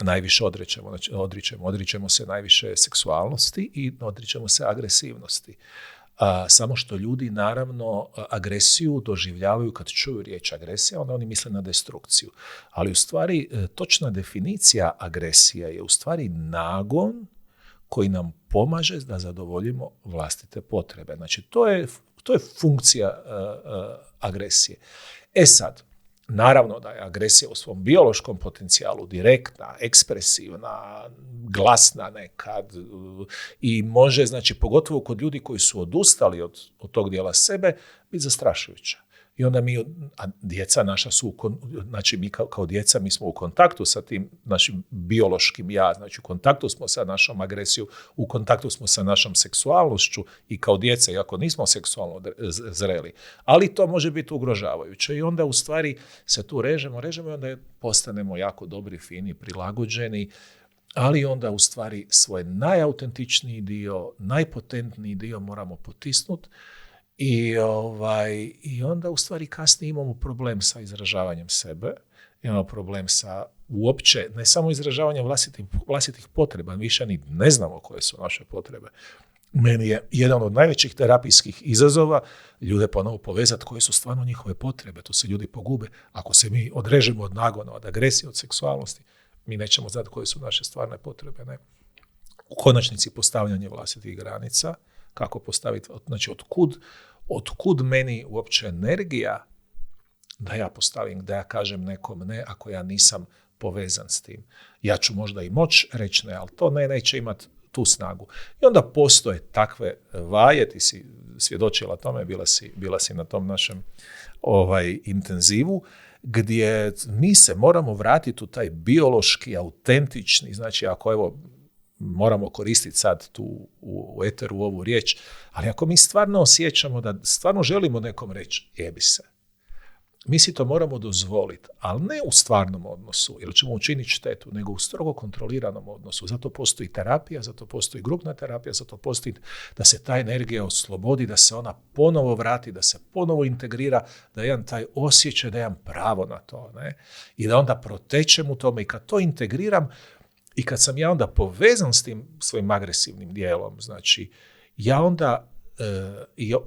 najviše odričemo? Znači, odričemo se najviše seksualnosti i odričemo se agresivnosti. Samo što ljudi naravno agresiju doživljavaju kad čuju riječ agresija, onda oni misle na destrukciju. Ali u stvari točna definicija agresije je u stvari nagon koji nam pomaže da zadovoljimo vlastite potrebe. Znači to je funkcija agresije. Sad, naravno da je agresija u svom biološkom potencijalu direktna, ekspresivna, glasna nekad i može, znači pogotovo kod ljudi koji su odustali od tog dijela sebe, biti zastrašujuća. I onda djeca naša su, znači mi kao djeca mi smo u kontaktu sa tim našim biološkim ja, znači u kontaktu smo sa našom agresijom, u kontaktu smo sa našom seksualnošću i kao djeca, iako nismo seksualno zreli, ali to može biti ugrožavajuće i onda u stvari se tu režemo i onda postanemo jako dobri, fini, prilagođeni, ali onda u stvari svoj najautentičniji dio, najpotentniji dio moramo potisnuti. I onda u stvari kasnije imamo problem sa izražavanjem sebe, imamo problem sa uopće, ne samo izražavanjem vlastitih potreba, više ni ne znamo koje su naše potrebe. Meni je jedan od najvećih terapijskih izazova ljude ponovo povezati koje su stvarno njihove potrebe, tu se ljudi pogube. Ako se mi odrežemo od nagona, od agresije, od seksualnosti, mi nećemo znati koje su naše stvarne potrebe. Ne? U konačnici postavljanje vlastitih granica, kako postaviti, znači otkud meni uopće energija da ja postavim, da ja kažem nekom ne ako ja nisam povezan s tim. Ja ću možda i moći reći ne, ali to neće imati tu snagu. I onda postoje takve vaje, ti si svjedočila tome, bila si na tom našem intenzivu, gdje mi se moramo vratiti u taj biološki, autentični, znači ako evo moramo koristiti sad tu u eteru ovu riječ, ali ako mi stvarno osjećamo da stvarno želimo nekom reći jebi se, mi si to moramo dozvoliti, ali ne u stvarnom odnosu, jer ćemo učiniti štetu, nego u strogo kontroliranom odnosu. Zato postoji terapija, zato postoji grupna terapija, zato postoji da se ta energija oslobodi, da se ona ponovo vrati, da se ponovo integrira, da imam taj osjećaj, da imam pravo na to. Ne? I da onda protečem u tome i kad to integriram, i kad sam ja onda povezan s tim svojim agresivnim dijelom, znači ja onda,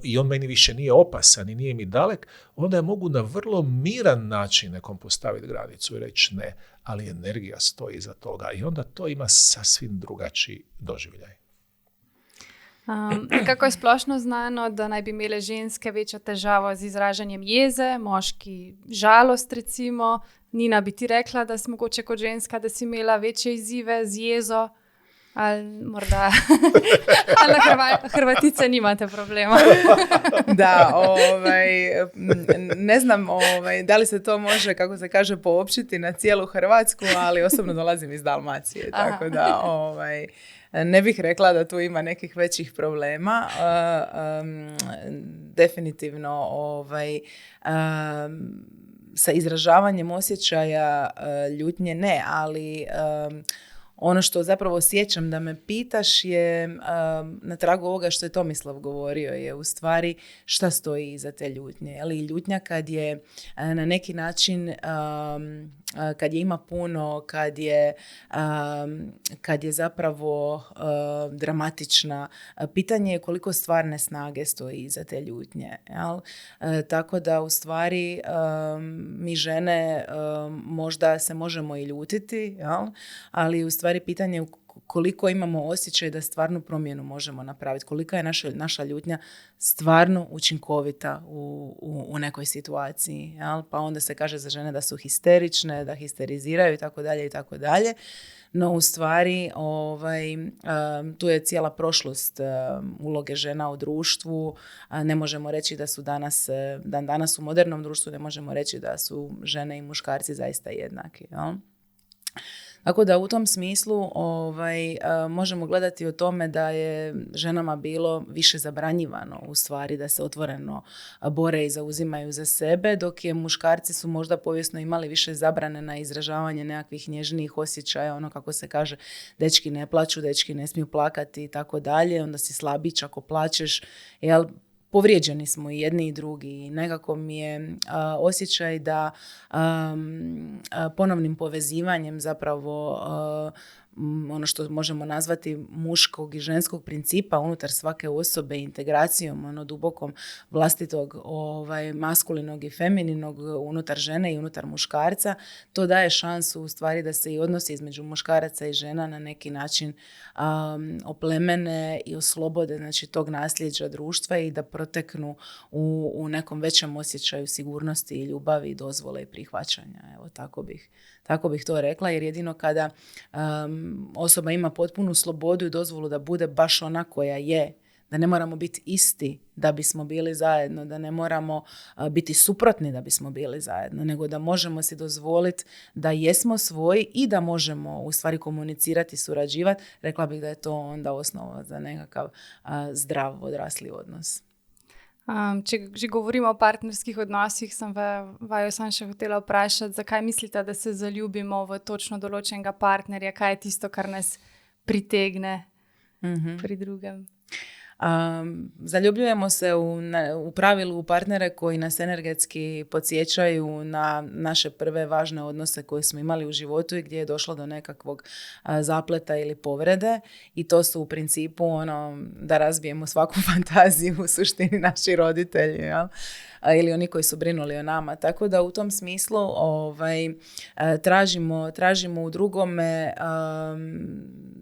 i on meni više nije opasan i nije mi dalek, onda ja mogu na vrlo miran način nekom postaviti granicu i reći ne, ali energija stoji iza toga i onda to ima sasvim drugačiji doživljaj. Kako je splošno znano, da naj bi imele ženske večjo težavo z izražanjem jeze, moški žalost recimo. Nina, bi ti rekla, da si mogoče kot ženska, da si imela večje izzive z jezo? Ali morda ali Hrvatice nimate problema? Da, ne znam da li se to može, kako se kaže, poopćiti na cijelu Hrvatsku, ali osobno dolazim iz Dalmacije, tako da ne bih rekla da tu ima nekih većih problema. Definitivno sa izražavanjem osjećaja ljutnje ne, ali ono što zapravo osjećam da me pitaš je na tragu ovoga što je Tomislav govorio, je u stvari šta stoji iza te ljutnje. Ali ljutnja kad je na neki način, kad je ima puno, kad je zapravo dramatična, pitanje je koliko stvarne snage stoji iza te ljutnje. Jel? Tako da u stvari mi žene možda se možemo i ljutiti, jel? Ali u stvari pitanje je koliko imamo osjećaj da stvarnu promjenu možemo napraviti, kolika je naša ljutnja stvarno učinkovita u nekoj situaciji. Jel? Pa onda se kaže za žene da su histerične, da histeriziraju i tako dalje. No u stvari tu je cijela prošlost uloge žena u društvu. Ne možemo reći da su danas u modernom društvu ne možemo reći da su žene i muškarci zaista jednaki. Jel? Tako da u tom smislu možemo gledati o tome da je ženama bilo više zabranjivano u stvari da se otvoreno bore i zauzimaju za sebe, dok je muškarci su možda povijesno imali više zabrane na izražavanje nekakvih nježnijih osjećaja, ono kako se kaže, dečki ne plaću, dečki ne smiju plakati i tako dalje, onda si slabić ako plačeš, jel? Povrijeđeni smo i jedni i drugi i nekako mi je osjećaj da ponovnim povezivanjem zapravo ono što možemo nazvati muškog i ženskog principa unutar svake osobe, integracijom dubokom vlastitog maskulinog i femininog unutar žene i unutar muškarca, to daje šansu u stvari da se i odnosi između muškaraca i žena na neki način oplemene i oslobode, znači, tog nasljeđa društva i da proteknu u nekom većem osjećaju sigurnosti i ljubavi i dozvole i prihvaćanja. Evo, tako bih to rekla, jer jedino kada osoba ima potpunu slobodu i dozvolu da bude baš ona koja je, da ne moramo biti isti da bismo bili zajedno, da ne moramo biti suprotni da bismo bili zajedno, nego da možemo si dozvoliti da jesmo svoji i da možemo u stvari komunicirati, surađivati, rekla bih da je to onda osnova za nekakav zdrav odrasli odnos. Če že govorimo o partnerskih odnosih, sem vaju sam še hotela vprašati, zakaj mislite, da se zaljubimo v točno določenega partnerja, kaj je tisto, kar nas pritegne pri drugem? Zaljubljujemo se u pravilu u partnere koji nas energetski podsjećaju na naše prve važne odnose koje smo imali u životu i gdje je došlo do nekakvog zapleta ili povrede, i to su u principu da razbijemo svaku fantaziju u suštini naši roditelji, jel? Ili oni koji su brinuli o nama. Tako da u tom smislu tražimo u drugome,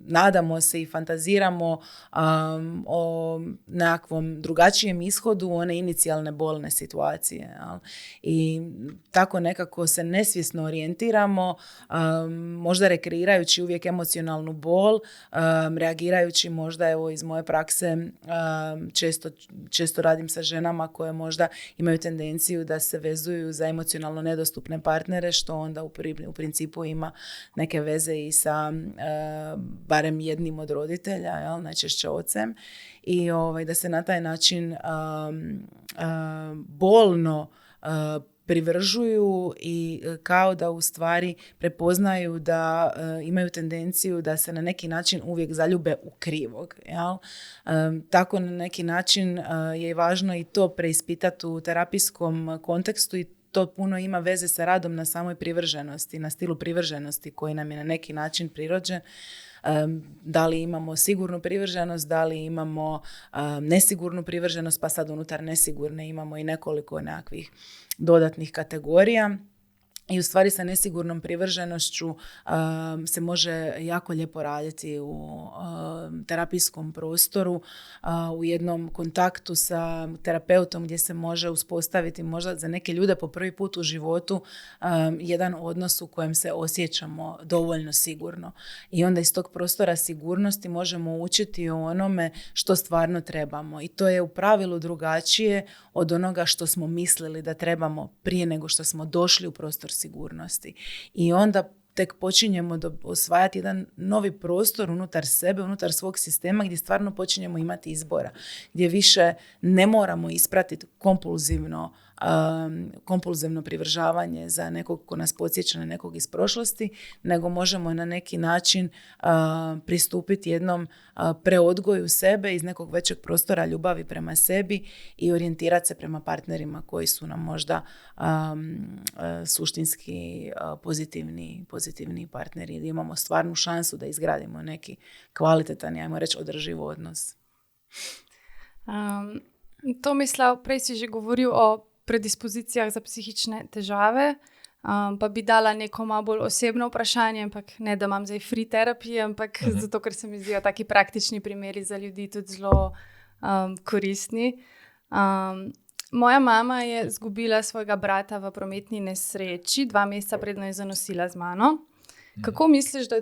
nadamo se i fantaziramo o nekakvom drugačijem ishodu one inicijalne bolne situacije. Jel? I tako nekako se nesvjesno orijentiramo, možda rekreirajući uvijek emocionalnu bol, reagirajući možda, evo iz moje prakse, često radim sa ženama koje možda imaju tendenciju da se vezuju za emocionalno nedostupne partnere, što onda u principu ima neke veze i sa barem jednim od roditelja, jel, najčešće ocem, i da se na taj način bolno privržuju i kao da u stvari prepoznaju da imaju tendenciju da se na neki način uvijek zaljube u krivog. Jel? Tako na neki način je važno i to preispitati u terapijskom kontekstu, i to puno ima veze sa radom na samoj privrženosti, na stilu privrženosti koji nam je na neki način prirođen. Da li imamo sigurnu privrženost, da li imamo nesigurnu privrženost, pa sad unutar nesigurne imamo i nekoliko nekakvih dodatnih kategorija. I u stvari sa nesigurnom privrženošću se može jako lijepo raditi u terapijskom prostoru, u jednom kontaktu sa terapeutom gdje se može uspostaviti možda za neke ljude po prvi put u životu jedan odnos u kojem se osjećamo dovoljno sigurno. I onda iz tog prostora sigurnosti možemo učiti o onome što stvarno trebamo. I to je u pravilu drugačije od onoga što smo mislili da trebamo prije nego što smo došli u prostor sigurnosti. I onda tek počinjemo osvajati jedan novi prostor unutar sebe, unutar svog sistema, gdje stvarno počinjemo imati izbora, gdje više ne moramo ispratiti kompulzivno kompulzivno privržavanje za nekog ko nas podsjeća na nekog iz prošlosti, nego možemo na neki način pristupiti jednom preodgoju sebe iz nekog većeg prostora ljubavi prema sebi i orijentirati se prema partnerima koji su nam možda suštinski pozitivni partneri, da imamo stvarnu šansu da izgradimo neki kvalitetan, ajmo reći, održiv odnos. Tomislav, prej si že govoril o predispozicijah za psihične težave, pa bi dala neko malo bolj osebno vprašanje, ampak ne, da imam zdaj free terapije, ampak zato, ker se mi zdijo taki praktični primeri za ljudi tudi zelo koristni. Moja mama je izgubila svojega brata v prometni nesreči 2 meseca predno je zanosila z mano. Kako misliš, da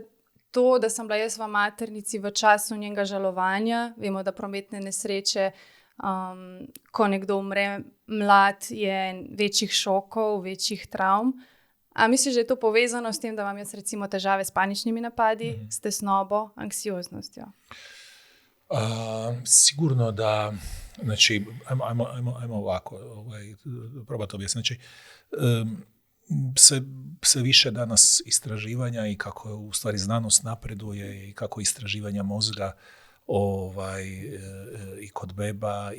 to, da sem bila jaz v maternici v času njenega žalovanja, vemo, da prometne nesreče, ko nekdo umre mlad, je večjih šokov, večjih travm. A misliš, da je to povezano s tem, da imam jaz recimo težave s paničnimi napadi, s tesnobo, anksioznostjo? Sigurno da, znači, ajmo ovako, probati objasniti. Znači, sve više danas istraživanja i kako u stvari znanost napreduje i kako istraživanja mozga i kod beba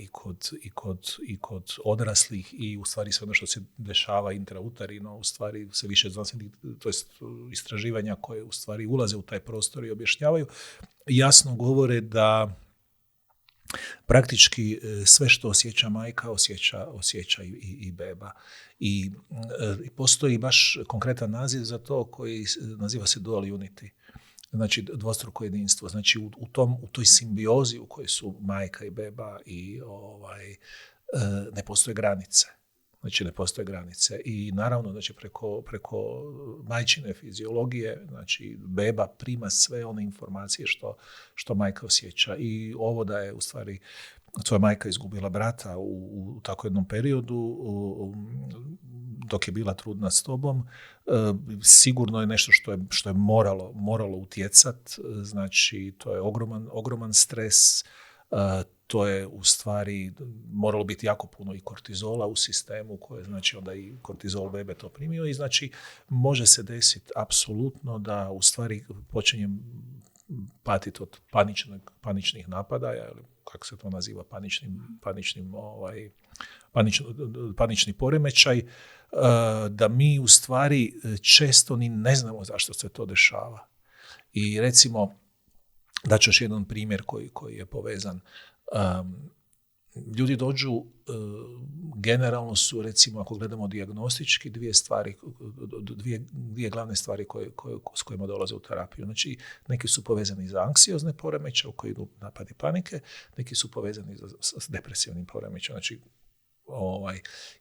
i kod odraslih i u stvari sve ono što se dešava intrauterino, u stvari sve više znanstvenih, to jest istraživanja koje u stvari ulaze u taj prostor i objašnjavaju, jasno govore da praktički sve što osjeća majka osjeća i beba. I postoji baš konkretan naziv za to koji naziva se dual unity. Znači dvostruko jedinstvo. Znači u toj simbiozi u kojoj su majka i beba i ne postoje granice. Znači ne postoje granice. I naravno, znači preko majčine fiziologije, znači beba prima sve one informacije što majka osjeća. I ovo da je u stvari tvoja majka izgubila brata u tako jednom periodu dok je bila trudna s tobom, sigurno je nešto što je moralo utjecat. Znači to je ogroman stres. To je u stvari moralo biti jako puno i kortizola u sistemu koje znači onda i kortizol bebe to primio i znači može se desiti apsolutno da u stvari počinjem patiti od paničnih napadaja, ili kako se to naziva, panični poremećaj, da mi u stvari često ni ne znamo zašto se to dešava. I recimo, daću još jedan primjer koji je povezan. Ljudi dođu, generalno su, recimo, ako gledamo dijagnostički, dvije glavne stvari s kojima dolaze u terapiju. Znači, neki su povezani za anksiozne poremećaje u koji idu napadi panike, neki su povezani s depresivnim poremećajem. Znači,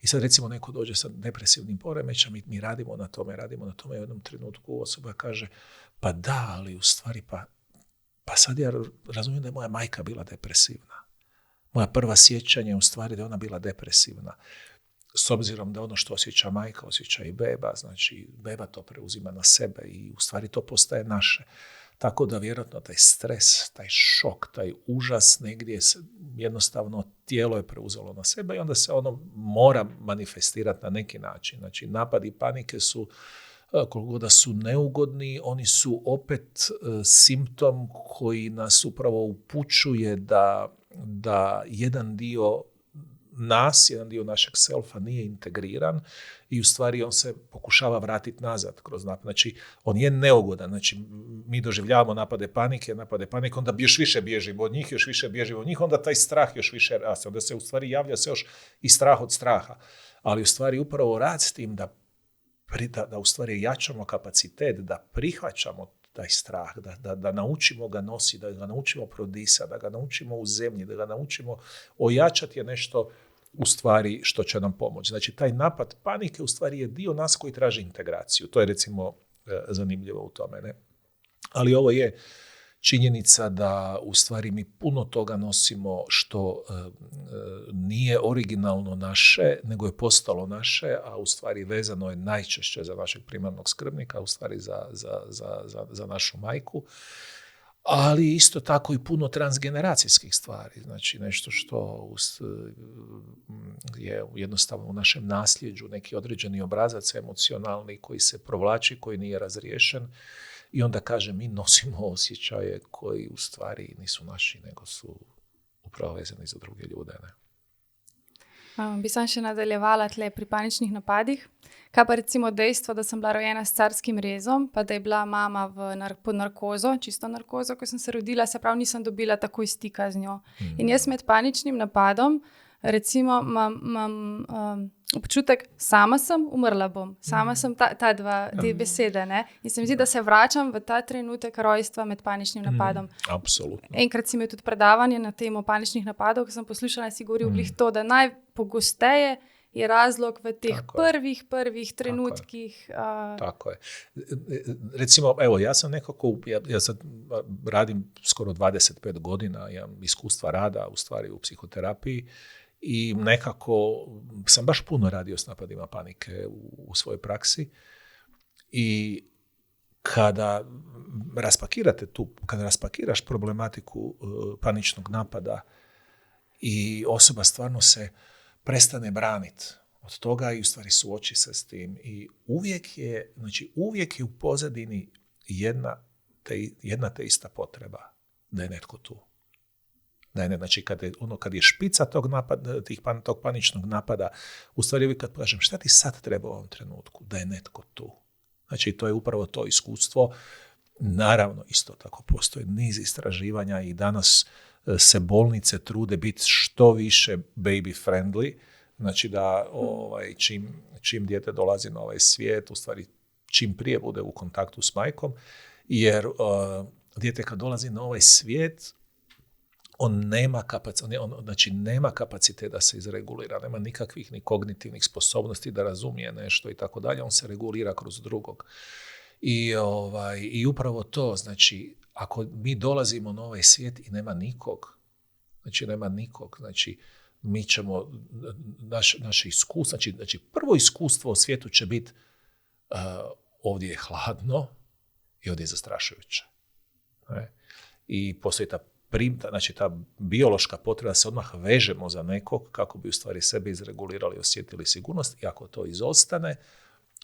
i sad recimo neko dođe sa depresivnim poremećajem, mi radimo na tome i u jednom trenutku osoba kaže, pa da, ali u stvari pa sad ja razumijem da je moja majka bila depresivna. Moja prva sjećanja je u stvari da je ona bila depresivna. S obzirom da ono što osjeća majka, osjeća i beba, znači beba to preuzima na sebe i u stvari to postaje naše. Tako da vjerojatno taj stres, taj šok, taj užas negdje jednostavno tijelo je preuzelo na sebe i onda se ono mora manifestirati na neki način. Znači napadi panike su, koliko god da su neugodni, oni su opet simptom koji nas upravo upućuje da jedan dio nas, jedan dio našeg selfa nije integriran i u stvari on se pokušava vratiti nazad kroz napad. Znači, on je neugodan. Znači, mi doživljavamo napade panike, onda još više bježimo od njih, onda taj strah još više raste. Onda se u stvari javlja se još i strah od straha. Ali u stvari upravo rad s tim da u stvari jačamo kapacitet, da prihvaćamo taj strah, da naučimo ga nositi, da ga naučimo prodisati, da ga naučimo u zemlji, da ga naučimo ojačati je nešto u stvari što će nam pomoći. Znači, taj napad panike u stvari je dio nas koji traži integraciju. To je recimo zanimljivo u tome. Ne? Ali ovo je činjenica da u stvari mi puno toga nosimo što nije originalno naše, nego je postalo naše, a u stvari vezano je najčešće za našeg primarnog skrbnika, u stvari za našu majku. ali isto tako i puno transgeneracijskih stvari, znači nešto što je jednostavno u našem nasljeđu, neki određeni obrazac emocionalni koji se provlači, koji nije razriješen i onda kaže mi nosimo osjećaje koji u stvari nisu naši, nego su upravo vezani za druge ljude. Ne? Bi sam še nadaljevala tle pri paničnih napadih. Kaj pa recimo dejstvo, da sem bila rojena s carskim rezom, pa da je bila mama pod narkozo, čisto narkozo, ko sem se rodila, se pravi nisem dobila takoj stika z njo. In jaz med paničnim napadom recimo imam občutek, sama sem, umrla bom. Sama sem te besede. Ne? In se mi zdi, da se vračam v ta trenutek rojstva med paničnim napadom. Absolutno. Enkrat si imel tudi predavanje na temo paničnih napadov, ko sem poslušala, si govoril glih to, da najpogosteje je razlog v teh prvih trenutkih. Tako je. Recimo, evo, ja sam nekako, ja sad radim skoro 25 godina, imam iskustva rada u stvari u psihoterapiji i nekako sam baš puno radio s napadima panike u svojoj praksi i kada raspakiraš problematiku paničnog napada i osoba stvarno se prestane braniti od toga i u stvari suoči se s tim. I uvijek je u pozadini jedna te ista potreba da je netko tu. Znači kad je špica tog paničnog napada, u stvari uvijek kad kažem šta ti sad treba u ovom trenutku, da je netko tu. Znači to je upravo to iskustvo. Naravno, isto tako postoji niz istraživanja i danas se bolnice trude biti što više baby friendly, znači da čim dijete dolazi na ovaj svijet, u stvari čim prije bude u kontaktu s majkom, jer dijete kad dolazi na ovaj svijet, on nema kapacitet da se izregulira, nema nikakvih ni kognitivnih sposobnosti da razumije nešto i tako dalje, on se regulira kroz drugog. I upravo to, znači, ako mi dolazimo na ovaj svijet i nema nikog, znači mi ćemo, naše iskustvo, znači prvo iskustvo u svijetu će biti ovdje je hladno i ovdje je zastrašujuće. I postoji ta biološka potreba da se odmah vežemo za nekog kako bi u stvari sebe izregulirali, osjetili sigurnost i ako to izostane,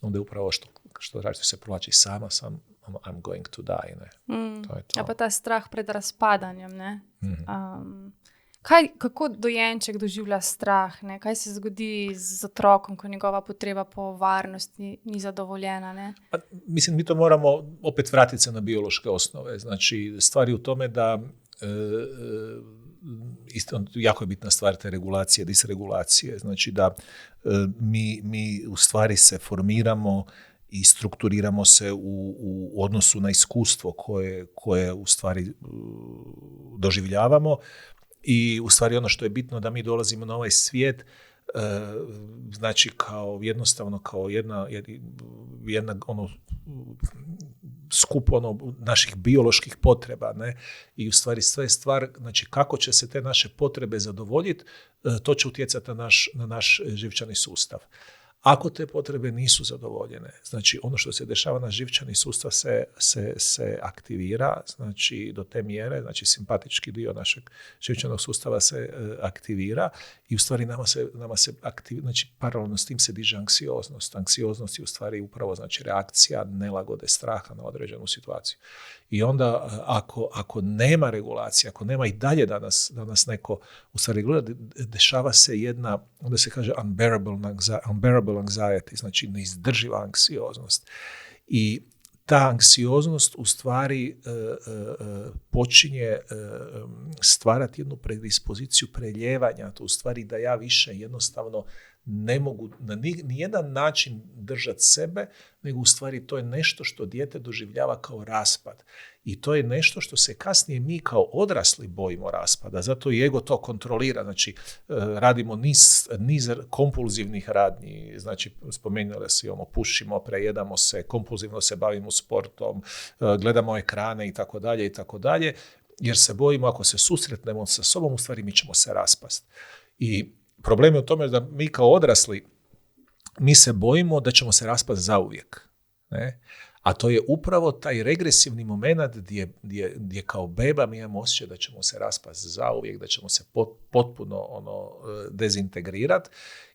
onda je upravo što znači se provlači sama sam I'm going to die. Ne? To je to. A pa ta strah pred razpadanjem, ne? Kako dojenček doživlja strah, ne? Kaj se zgodi z otrokom, ko njegova potreba po varnosti ni zadovoljena, ne? Pa, mislim, mi to moramo opet vratiti se na biološke osnove. Znači, stvari u tome da jako je bitna stvar te regulacije, disregulacije. Znači da mi u stvari se formiramo i strukturiramo se u odnosu na iskustvo koje u stvari doživljavamo i u stvari ono što je bitno da mi dolazimo na ovaj svijet znači kao jednostavno kao jedna skup naših bioloških potreba, ne? I u stvari sve je stvar, znači kako će se te naše potrebe zadovoljiti, to će utjecati na naš živčani sustav. Ako te potrebe nisu zadovoljene, znači ono što se dešava na živčani sustav se aktivira, znači do te mjere, znači simpatički dio našeg živčanog sustava se aktivira i u stvari nama se znači paralelno s tim se diže anksioznost. Anksioznost je u stvari upravo znači reakcija nelagode, straha na određenu situaciju. I onda ako nema regulacije, ako nema i dalje da nas neko u stvari regulira, dešava se jedna, onda se kaže unbearable anxiety, znači neizdrživa anksioznost. I ta anksioznost u stvari počinje stvarati jednu predispoziciju preljevanja, to u stvari da ja više jednostavno ne mogu na nijedan način držati sebe, nego u stvari to je nešto što dijete doživljava kao raspad. I to je nešto što se kasnije mi kao odrasli bojimo raspada. Zato i ego to kontrolira. Znači, radimo niz kompulzivnih radnji. Znači, spomenuli se pušimo, prejedamo se, kompulzivno se bavimo sportom, gledamo ekrane i tako dalje, jer se bojimo ako se susretnemo sa sobom, u stvari mi ćemo se raspasti. I problem je u tome da mi kao odrasli, mi se bojimo da ćemo se raspasti zauvijek. Ne? A to je upravo taj regresivni moment gdje kao beba mi imamo osjećaj da ćemo se raspasti zauvijek, da ćemo se potpuno dezintegrirati.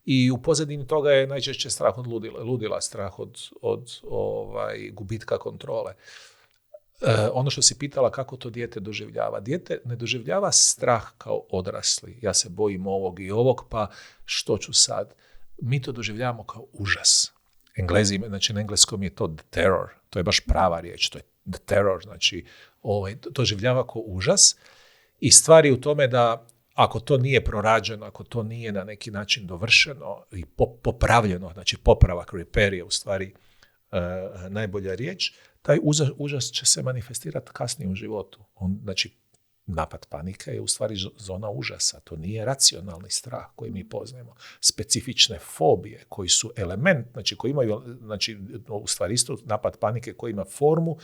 I u pozadini toga je najčešće strah od ludila, strah od gubitka kontrole. Ono što si pitala kako to dijete doživljava. Dijete ne doživljava strah kao odrasli. Ja se bojim ovog i ovog, pa što ću sad? Mi to doživljavamo kao užas. Englezi, znači na engleskom je to the terror. To je baš prava riječ. To je the terror. Znači, to doživljava kao užas. I stvari u tome da ako to nije prorađeno, ako to nije na neki način dovršeno i popravljeno, znači popravak, repair je u stvari najbolja riječ, taj užas će se manifestirati kasnije u životu. Znači, napad panike je u stvari zona užasa. To nije racionalni strah koji mi poznajemo. Specifične fobije koji su element, znači koji imaju, znači u stvari isto napad panike koji ima formu,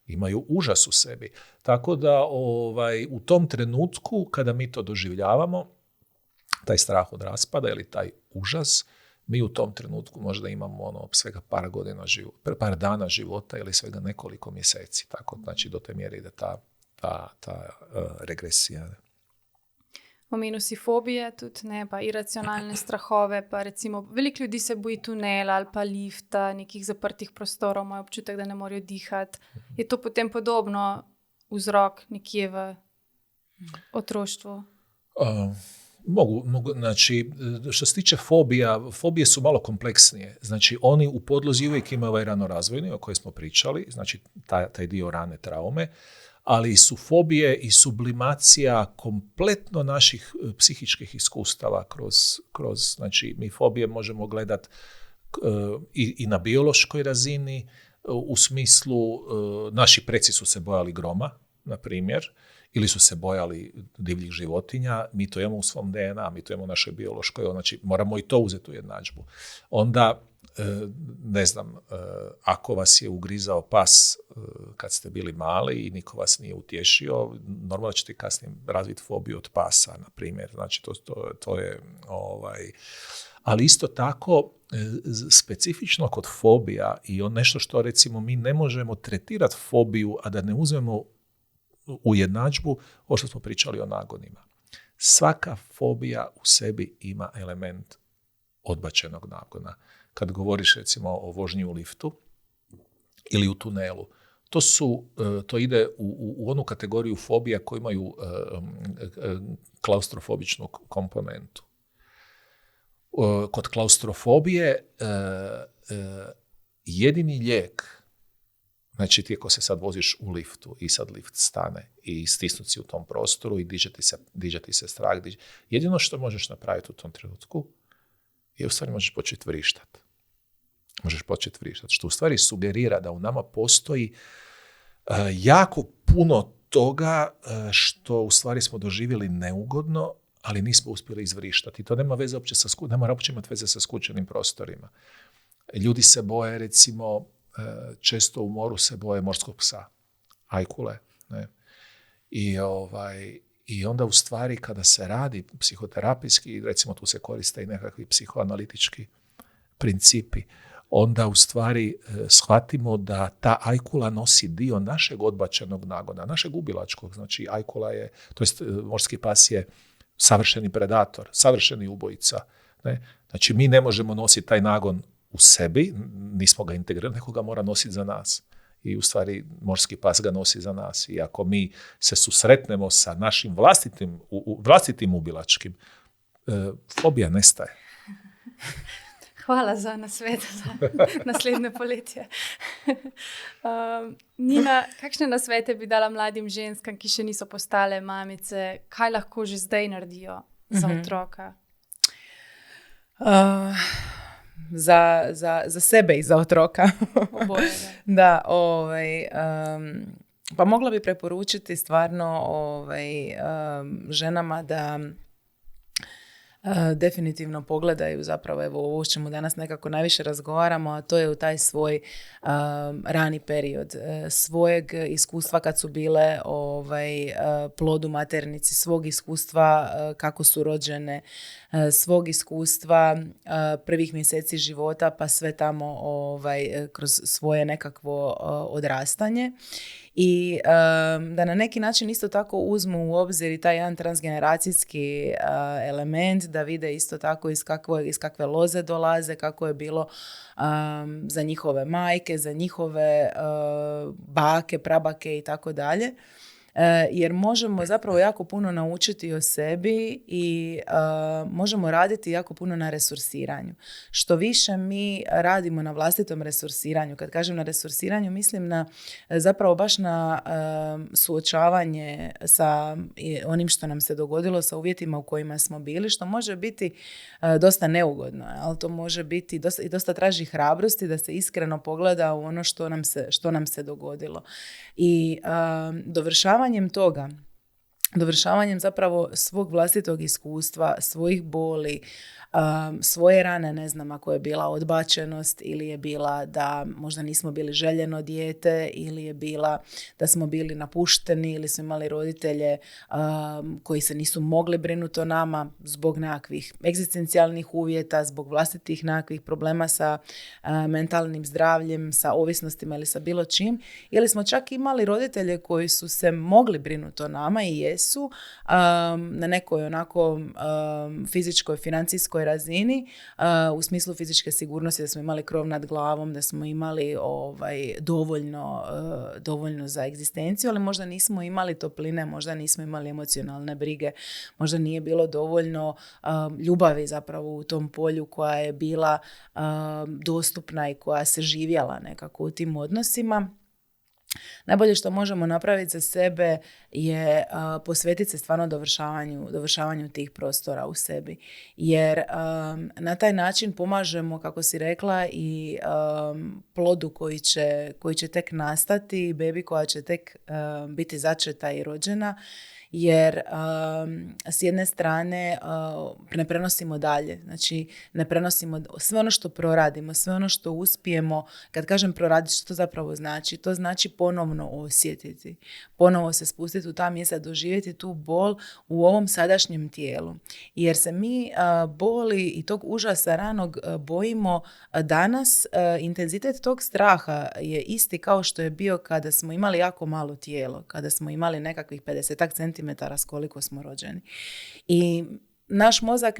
imaju užas u sebi. Tako da u tom trenutku kada mi to doživljavamo, taj strah od raspada ili taj užas, mi u tom trenutku možda imamo svega par dana života ili svega nekoliko mjeseci. Tako, znači do te mjere ide ta regresija. Omenil si fobije, tudi ne, pa iracionalne strahove, pa recimo veliko ljudi se boji tunela ali pa lifta, nekih zaprtih prostorov, imajo občutek, da ne morejo dihati. Je to potem podobno vzrok nekje v otroštvu? Mogu, znači, što se tiče fobije su malo kompleksnije. Znači, oni u podlozi uvijek imaju ovaj ranorazvojni o kojoj smo pričali, znači taj dio rane traume, ali su fobije i sublimacija kompletno naših psihičkih iskustava kroz znači, mi fobije možemo gledati i na biološkoj razini, u smislu naši preci su se bojali groma, na primjer, ili su se bojali divljih životinja, mi to imamo u svom DNA, mi to imamo u našoj biološkoj, znači moramo i to uzeti u jednadžbu. Onda, ne znam, ako vas je ugrizao pas kad ste bili mali i niko vas nije utješio, normalno ćete kasnije razviti fobiju od pasa, na primjer. Znači, to je ali isto tako, specifično kod fobija i nešto što recimo mi ne možemo tretirati fobiju, a da ne uzmemo u jednadžbu, ovo što smo pričali o nagonima. Svaka fobija u sebi ima element odbačenog nagona. Kad govoriš recimo o vožnji u liftu ili u tunelu, to ide u onu kategoriju fobija koji imaju klaustrofobičnu komponentu. Kod klaustrofobije jedini lijek, znači ti ako se sad voziš u liftu i sad lift stane i stisnuti si u tom prostoru i diže ti se strah, jedino što možeš napraviti u tom trenutku je u stvari možeš početi vrištati. Što u stvari sugerira da u nama postoji jako puno toga što u stvari smo doživjeli neugodno, ali nismo uspjeli izvrištati. To nema veze uopće ne mora uopće imati veze sa skučenim prostorima. Ljudi se boje, recimo, često u moru se boje morskog psa, ajkule. Ne? I onda u stvari kada se radi psihoterapijski, recimo tu se koriste i nekakvi psihoanalitički principi, onda u stvari shvatimo da ta ajkula nosi dio našeg odbačenog nagona, našeg ubilačkog. Znači ajkula je, to jest morski pas je savršeni predator, savršeni ubojica. Ne? Znači mi ne možemo nositi taj nagon u sebi, nismo ga integrirali, neko ga mora nositi za nas. I u stvari morski pas ga nosi za nas. I ako mi se susretnemo sa našim vlastitim ubilačkim, fobija nestaje. Hvala za nasvet za naslednje poletje. Nina, kakšne nasvete bi dala mladim ženskam, ki še niso postale mamice? Kaj lahko že zdaj naredijo za otroka? Za sebe i za otroka. Oboje, da, pa mogla bi preporučiti stvarno ženama da definitivno pogledaju zapravo evo ovo o čemu danas nekako najviše razgovaramo, a to je u taj svoj rani period svojeg iskustva kad su bile plod u maternici, svog iskustva kako su rođene, svog iskustva prvih mjeseci života pa sve tamo kroz svoje nekakvo odrastanje. I da na neki način isto tako uzmu u obzir i taj jedan transgeneracijski element, da vide isto tako iz kakve loze dolaze, kako je bilo za njihove majke, za njihove bake, prabake i tako dalje. Jer možemo zapravo jako puno naučiti o sebi i možemo raditi jako puno na resursiranju. Što više mi radimo na vlastitom resursiranju, kad kažem na resursiranju mislim na zapravo baš na suočavanje sa onim što nam se dogodilo, sa uvjetima u kojima smo bili, što može biti dosta neugodno, ali to može biti dosta traži hrabrosti da se iskreno pogleda u ono što nam se dogodilo. I dovršavanjem zapravo svog vlastitog iskustva, svojih boli, svoje rane, ne znam, ako je bila odbačenost ili je bila da možda nismo bili željeno dijete ili je bila da smo bili napušteni ili smo imali roditelje koji se nisu mogli brinuti o nama zbog nekakvih egzistencijalnih uvjeta, zbog vlastitih nekakvih problema sa mentalnim zdravljem, sa ovisnostima ili sa bilo čim. Ili smo čak imali roditelje koji su se mogli brinuti o nama i jesu na nekoj onako fizičkoj, financijskoj razini, u smislu fizičke sigurnosti, da smo imali krov nad glavom, da smo imali dovoljno za egzistenciju, ali možda nismo imali topline, možda nismo imali emocionalne brige, možda nije bilo dovoljno ljubavi zapravo u tom polju koja je bila dostupna i koja se živjela nekako u tim odnosima. Najbolje što možemo napraviti za sebe je posvetiti se stvarno dovršavanju tih prostora u sebi. Jer na taj način pomažemo, kako si rekla, i plodu koji će tek nastati, bebi koja će tek biti začeta i rođena. Jer s jedne strane ne prenosimo dalje, znači ne prenosimo sve ono što proradimo, sve ono što uspijemo. Kad kažem proraditi, što to zapravo znači? To znači ponovno osjetiti, ponovo se spustiti u ta mjesta, doživjeti tu bol u ovom sadašnjem tijelu. Jer se mi boli i tog užasa ranog bojimo danas. Intenzitet tog straha je isti kao što je bio kada smo imali jako malo tijelo, kada smo imali nekakvih 50 centimetara s koliko smo rođeni. I naš mozak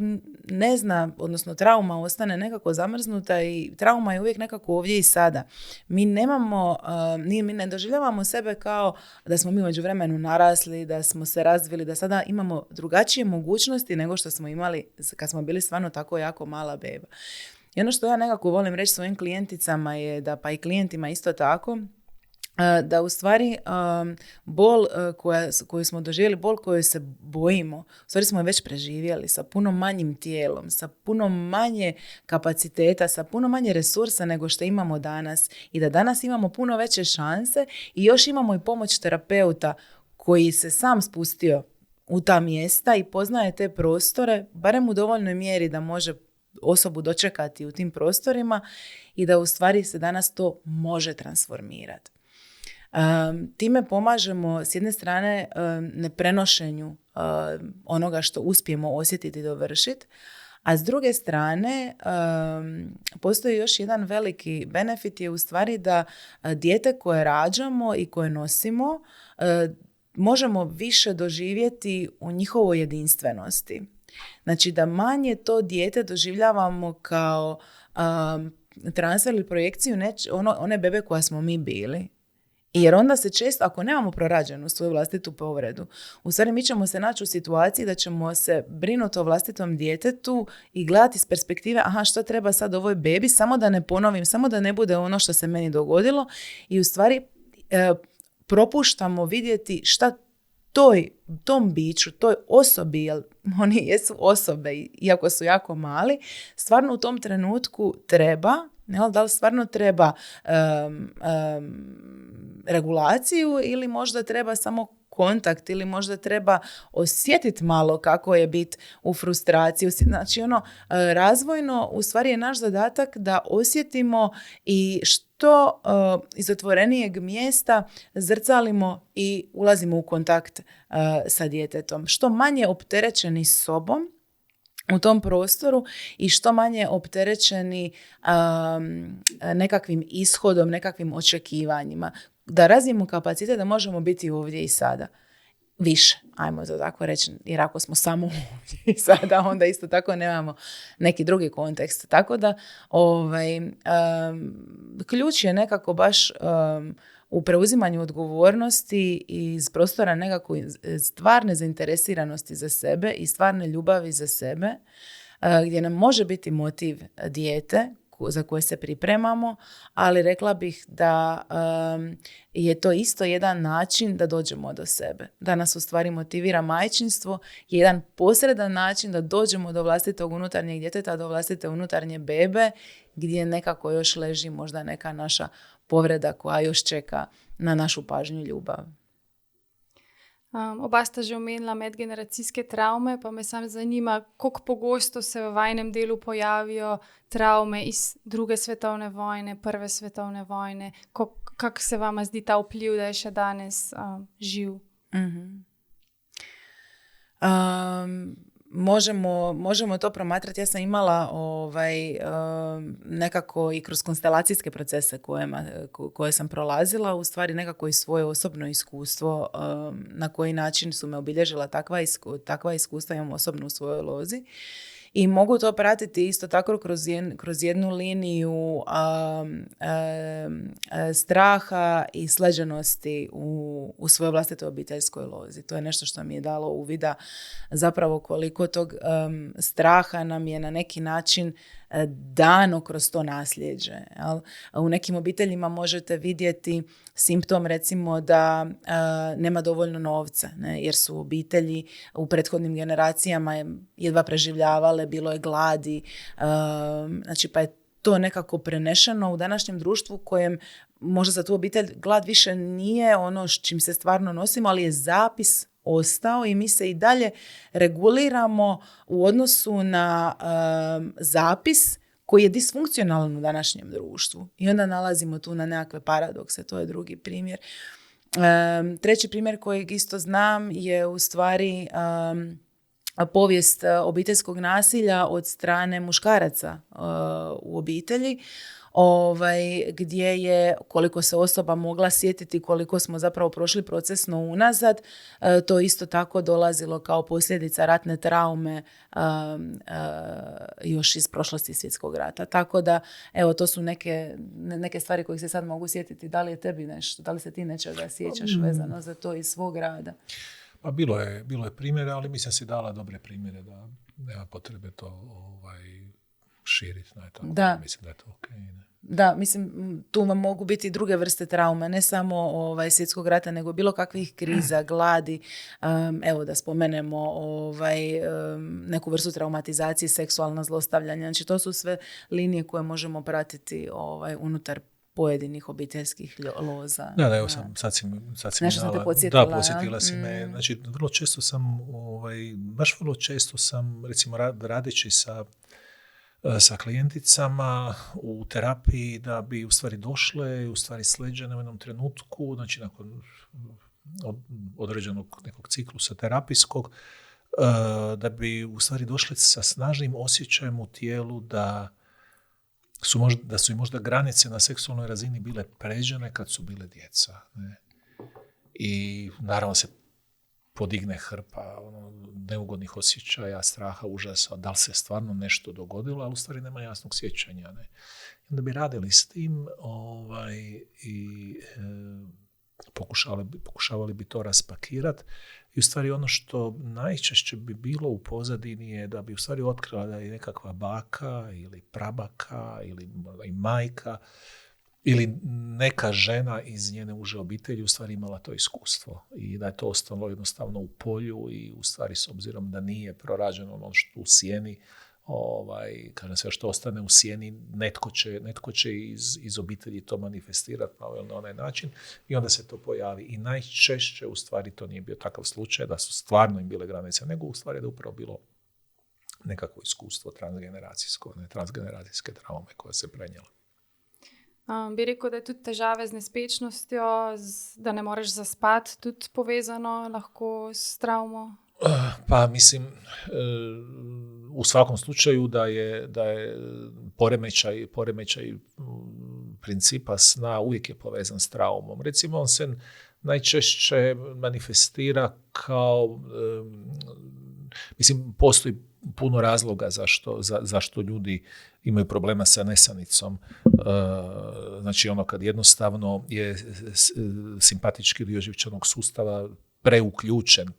ne zna, odnosno trauma ostane nekako zamrznuta i trauma je uvijek nekako ovdje i sada. Mi ne doživljavamo sebe kao da smo mi u međuvremenu narasli, da smo se razvili, da sada imamo drugačije mogućnosti nego što smo imali kad smo bili stvarno tako jako mala beba. I ono što ja nekako volim reći svojim klijenticama je da, pa i klijentima isto tako, da u stvari bol koju smo doživjeli, bol koju se bojimo, u stvari smo je već preživjeli sa puno manjim tijelom, sa puno manje kapaciteta, sa puno manje resursa nego što imamo danas i da danas imamo puno veće šanse i još imamo i pomoć terapeuta koji se sam spustio u ta mjesta i poznaje te prostore, barem u dovoljnoj mjeri da može osobu dočekati u tim prostorima i da u stvari se danas to može transformirati. Time pomažemo s jedne strane neprenošenju onoga što uspijemo osjetiti i dovršiti, a s druge strane postoji još jedan veliki benefit je u stvari da dijete koje rađamo i koje nosimo možemo više doživjeti u njihovoj jedinstvenosti. Znači da manje to dijete doživljavamo kao transfer ili projekciju one bebe koja smo mi bili. Jer onda se često, ako nemamo prorađenu svoju vlastitu povredu, u stvari mi ćemo se naći u situaciji da ćemo se brinuti o vlastitom djetetu i gledati s perspektive, što treba sad ovoj bebi, samo da ne ponovim, samo da ne bude ono što se meni dogodilo i u stvari propuštamo vidjeti šta tom biću, toj osobi, jer oni jesu osobe, iako su jako mali, stvarno u tom trenutku treba Jel? Da li stvarno treba regulaciju ili možda treba samo kontakt ili možda treba osjetiti malo kako je biti u frustraciji. Znači razvojno u stvari je naš zadatak da osjetimo i što iz otvorenijeg mjesta zrcalimo i ulazimo u kontakt sa djetetom. Što manje opterećeni sobom u tom prostoru i što manje opterećeni nekakvim ishodom, nekakvim očekivanjima. Da razvijemo kapacitet da možemo biti ovdje i sada. Više, ajmo to tako reći, jer ako smo samo ovdje i sada, onda isto tako nemamo neki drugi kontekst. Tako da ključ je nekako baš u preuzimanju odgovornosti iz prostora nekako stvarne zainteresiranosti za sebe i stvarne ljubavi za sebe, gdje nam može biti motiv dijete za koje se pripremamo, ali rekla bih da je to isto jedan način da dođemo do sebe. Da nas u stvari motivira majčinstvo, je jedan posredan način da dođemo do vlastitog unutarnjeg djeteta, do vlastite unutarnje bebe, gdje nekako još leži možda neka naša povreda koja još čeka na našu pažnju i ljubav. Oba sta že omenila medgeneracijske travme, pa me samo zanima, koliko pogosto se v vajnem delu pojavijo travme iz druge svetovne vojne, prve svetovne vojne, kako se vama zdi ta vpliv, da je še danes živ? Mm-hmm. Možemo to promatrati. Ja sam imala nekako i kroz konstelacijske procese koje sam prolazila, u stvari nekako i svoje osobno iskustvo, na koji način su me obilježila takva iskustva, imam osobno u svojoj lozi. I mogu to pratiti isto tako kroz jednu liniju straha i sleđenosti u svojoj vlastitoj obiteljskoj lozi. To je nešto što mi je dalo uvida zapravo koliko tog straha nam je na neki način dano kroz to nasljeđe. Jel? U nekim obiteljima možete vidjeti simptom recimo da nema dovoljno novca, ne? Jer su obitelji u prethodnim generacijama jedva preživljavale, bilo je gladi, znači pa je to nekako prenešeno u današnjem društvu kojem možda za tu obitelj glad više nije ono s čim se stvarno nosimo, ali je zapis ostao i mi se i dalje reguliramo u odnosu na zapis koji je disfunkcionalan u današnjem društvu. I onda nalazimo tu na nekakve paradokse, to je drugi primjer. Treći primjer kojeg isto znam je u stvari povijest obiteljskog nasilja od strane muškaraca u obitelji, gdje je, koliko se osoba mogla sjetiti, koliko smo zapravo prošli procesno unazad, to isto tako dolazilo kao posljedica ratne traume još iz prošlosti Svjetskog rata. Tako da, evo, to su neke stvari koje se sad mogu sjetiti. Da li je tebi nešto, da li se ti nečega sjećaš vezano za to iz svog rada? Pa bilo je primjere, ali mislim si dala dobre primjere da nema potrebe to širiti. Da. Mislim da je to okej. Ne? Da, mislim, tu vam mogu biti druge vrste traume, ne samo Svjetskog rata, nego bilo kakvih kriza, gladi. Evo da spomenemo neku vrstu traumatizacije, seksualno zlostavljanje. Znači, to su sve linije koje možemo pratiti unutar pojedinih obiteljskih loza. Da, evo sad si nešto sam te podsjetila. Da, podsjetila si me. Znači, vrlo često sam, recimo, radeći sa klijenticama u terapiji, da bi u stvari došle, u stvari sleđene u jednom trenutku, znači nakon određenog nekog ciklusa terapijskog, da bi u stvari došle sa snažnim osjećajem u tijelu da su im možda granice na seksualnoj razini bile pređene kad su bile djeca. Ne? I naravno se podigne hrpa neugodnih osjećaja, straha, užasa, da li se stvarno nešto dogodilo, ali u stvari nema jasnog sjećanja. Ne? I onda bi radili s tim i pokušavali bi to raspakirati. I u stvari ono što najčešće bi bilo u pozadini je da bi u stvari otkrila da je nekakva baka ili prabaka ili i majka ili neka žena iz njene uže obitelji u stvari imala to iskustvo i da je to ostalo jednostavno u polju i u stvari s obzirom da nije prorađeno ono što u sjeni, kažem, sve što ostane u sjeni, netko će iz obitelji to manifestirati na ovaj ili na onaj način i onda se to pojavi. I najčešće u stvari to nije bio takav slučaj da su stvarno im bile granice, nego u stvari da upravo bilo nekakvo iskustvo transgeneracijsko, transgeneracijske traume koje se prenijelo. Bi rekel, da je tudi težave z nespečnostjo, da ne moreš zaspati, tudi povezano lahko s travmo? Pa mislim, u svakom slučaju da je poremećaj principa sna uvijek je povezan s traumom. Recimo, on se najčešće manifestira kao, mislim, postoji puno razloga zašto ljudi imaju problema sa nesanicom. Znači, ono kad jednostavno je simpatički dio živčanog sustava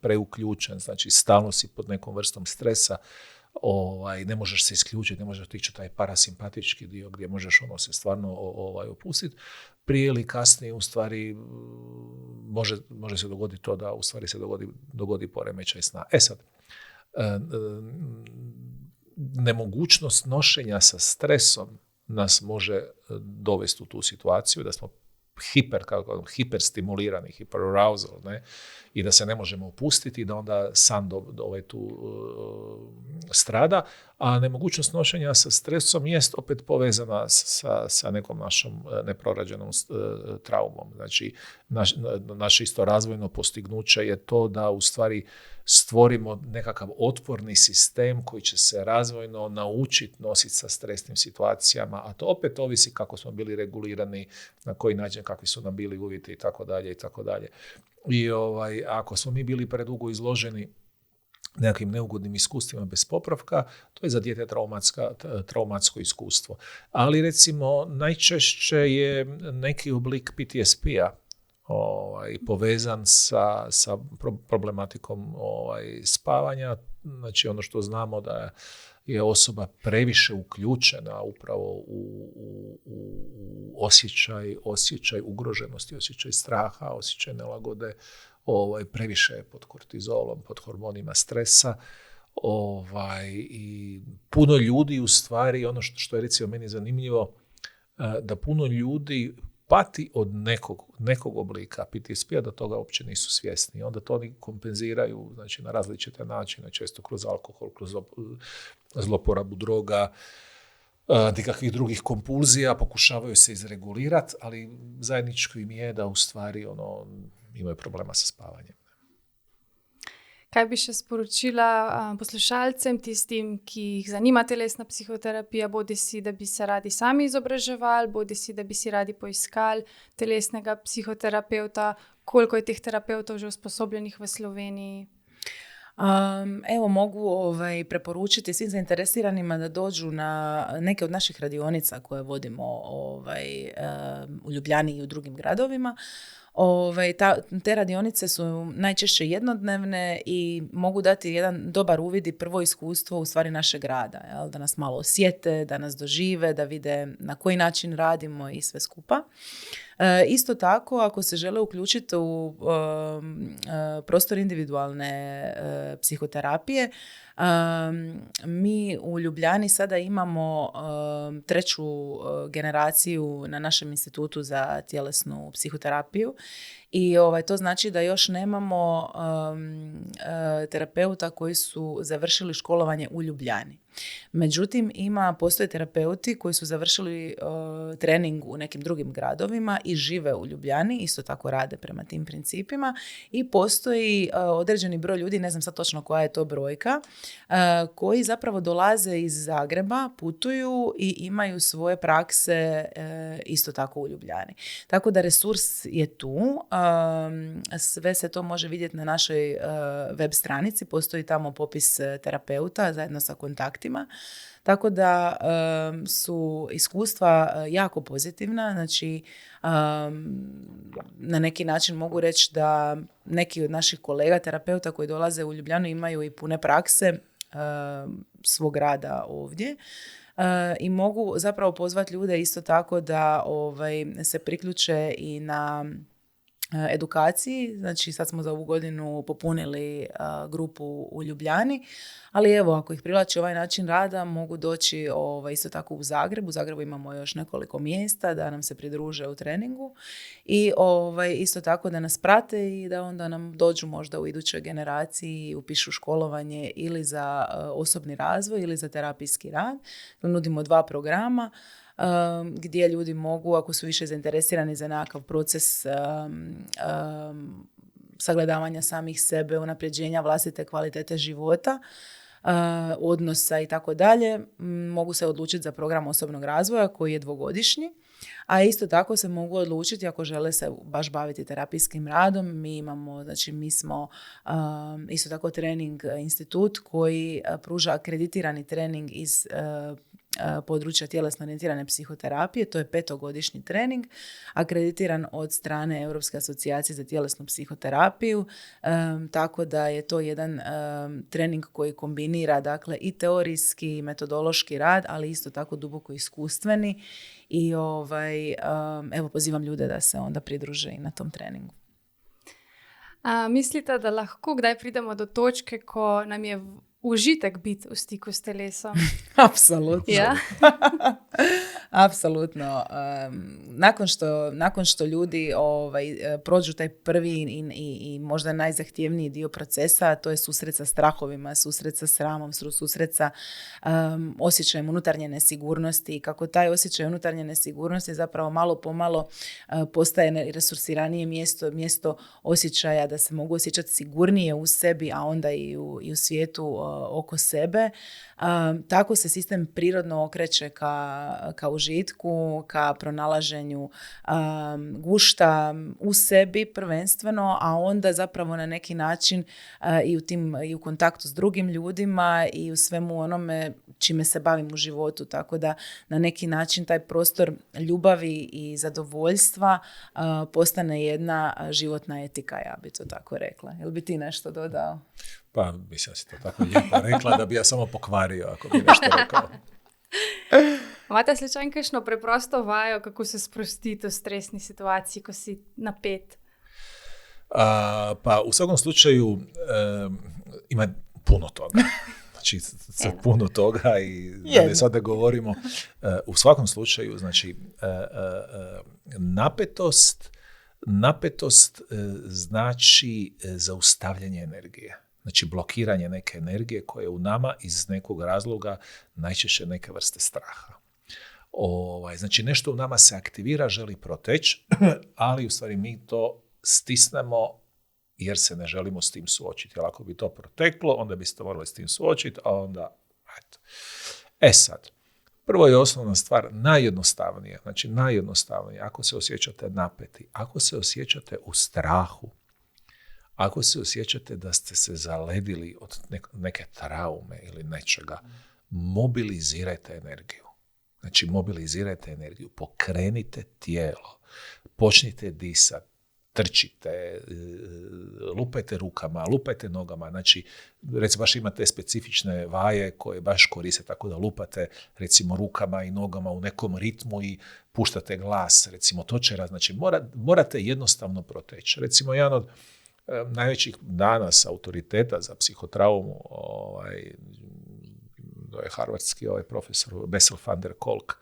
preuključen, znači stalno si pod nekom vrstom stresa, ne možeš se isključiti, ne možeš otići u taj parasimpatički dio gdje možeš se stvarno opustiti. Prije ili kasnije u stvari može se dogoditi to da u stvari se dogodi poremećaj sna. Sad, nemogućnost nošenja sa stresom nas može dovesti u tu situaciju da smo hiperstimulirani, hyperarousal, ne? I da se ne možemo opustiti, da onda san tu strada, a nemogućnost nošenja sa stresom jest opet povezana sa nekom našom neprorađenom traumom. Znači, naše isto razvojno postignuće je to da u stvari stvorimo nekakav otporni sistem koji će se razvojno naučiti nositi sa stresnim situacijama, a to opet ovisi kako smo bili regulirani, na koji način, kakvi su nam bili uvjeti i tako dalje i tako dalje. I ako smo mi bili predugo izloženi nekakvim neugodnim iskustvima bez popravka, to je za dijete traumatsko iskustvo. Ali recimo najčešće je neki oblik PTSP-a povezan sa problematikom spavanja. Znači ono što znamo da je osoba previše uključena upravo u osjećaj ugroženosti, osjećaj straha, osjećaj nelagode, previše je pod kortizolom, pod hormonima stresa. I puno ljudi u stvari, ono što je recimo meni zanimljivo, da puno ljudi pati od nekog oblika PTSP-a, da toga uopće nisu svjesni. Onda to oni kompenziraju, znači, na različite načine, često kroz alkohol, kroz zloporabu droga, nekakvih drugih kompulzija, pokušavaju se izregulirati, ali zajedničko im je da u stvari imaju problema sa spavanjem. Kaj bi še sporočila poslušalcem, tistim, ki jih zanima telesna psihoterapija, bodisi da bi se radi sami izobraževali, bodisi da bi si radi poiskali telesnega psihoterapeuta, koliko je teh terapeutov že usposobljenih v Sloveniji? Evo, mogu preporučiti svim zainteresiranima da dođu na neke od naših radionica koje vodimo u Ljubljani i u drugim gradovima. Te radionice su najčešće jednodnevne i mogu dati jedan dobar uvid i prvo iskustvo u stvari našeg rada, da nas malo osjete, da nas dožive, da vide na koji način radimo i sve skupa. Isto tako, ako se žele uključiti u prostor individualne psihoterapije, mi u Ljubljani sada imamo treću generaciju na našem institutu za tjelesnu psihoterapiju i to znači da još nemamo terapeuta koji su završili školovanje u Ljubljani. Međutim, postoje terapeuti koji su završili trening u nekim drugim gradovima i žive u Ljubljani, isto tako rade prema tim principima i postoji određeni broj ljudi, ne znam sad točno koja je to brojka, koji zapravo dolaze iz Zagreba, putuju i imaju svoje prakse isto tako u Ljubljani. Tako da resurs je tu, sve se to može vidjeti na našoj web stranici, postoji tamo popis terapeuta zajedno sa kontaktima. Tako da su iskustva jako pozitivna, znači na neki način mogu reći da neki od naših kolega terapeuta koji dolaze u Ljubljanu imaju i pune prakse svog rada ovdje. I mogu zapravo pozvati ljude isto tako da se priključe i na edukaciji. Znači sad smo za ovu godinu popunili grupu u Ljubljani, ali evo ako ih privlači ovaj način rada mogu doći isto tako u Zagreb. U Zagrebu imamo još nekoliko mjesta da nam se pridruže u treningu i isto tako da nas prate i da onda nam dođu možda u idućoj generaciji, upišu školovanje ili za osobni razvoj ili za terapijski rad. Nudimo 2 programa gdje ljudi mogu, ako su više zainteresirani za nekakav proces sagledavanja samih sebe, unapređenja vlastite kvalitete života, odnosa i tako dalje, mogu se odlučiti za program osobnog razvoja koji je 2-godišnji, a isto tako se mogu odlučiti ako žele se baš baviti terapijskim radom. Mi smo isto tako trening institut koji pruža akreditirani trening iz područja tjelesno orijentirane psihoterapije. To je 5-godišnji trening, akreditiran od strane Europske asocijacije za tjelesnu psihoterapiju, tako da je to jedan trening koji kombinira dakle i teorijski i metodološki rad, ali isto tako duboko iskustveni i evo pozivam ljude da se onda pridruže i na tom treningu. A mislite, da lahko kdaj pridemo do točke, ko nam je užitek biti u stiku s telesom? Apsolutno. Ja? Apsolutno. Nakon što ljudi prođu taj prvi i možda najzahtjevniji dio procesa, to je susret sa strahovima, susret sa sramom, susret sa osjećajem unutarnje nesigurnosti, i kako taj osjećaj unutarnje nesigurnosti zapravo malo pomalo postaje resursiranije mjesto osjećaja da se mogu osjećati sigurnije u sebi, a onda i u svijetu oko sebe. Tako se sistem prirodno okreće ka užitku, ka pronalaženju gušta u sebi prvenstveno, a onda zapravo na neki način i u kontaktu s drugim ljudima i u svemu onome čime se bavim u životu. Tako da na neki način taj prostor ljubavi i zadovoljstva postane jedna životna etika, ja bi to tako rekla. Jel bi ti nešto dodao? Pa mislim da si to tako lijepo rekla da bi ja samo pokvario ako bi nešto rekao. Imate slučajno kakšno preprosto vajo, kako se sprostiti v stresni situaciji, ko si napet? Pa u svakom slučaju ima puno toga. Znači, puno toga i da ne sada govorimo. U svakom slučaju, znači, napetost znači zaustavljanje energije. Znači, blokiranje neke energije koja je u nama iz nekog razloga, najčešće neke vrste straha. Znači, nešto u nama se aktivira, želi proteći, ali u stvari mi to stisnemo jer se ne želimo s tim suočiti. Jer ako bi to proteklo, onda biste morali s tim suočiti, a onda, eto. Sad, prvo je osnovna stvar, najjednostavnije, ako se osjećate napeti, ako se osjećate u strahu, ako se osjećate da ste se zaledili od neke traume ili nečega, mobilizirajte energiju. Znači, mobilizirajte energiju, pokrenite tijelo, počnite disati, trčite, lupajte rukama, lupajte nogama. Znači, recimo, baš imate specifične vaje koje baš koriste tako da lupate, recimo, rukama i nogama u nekom ritmu i puštate glas, recimo, točera. Znači, morate jednostavno proteći. Recimo, jedan od najvećih danas autoriteta za psihotraumu, je harvardski profesor Bessel van der Kolk,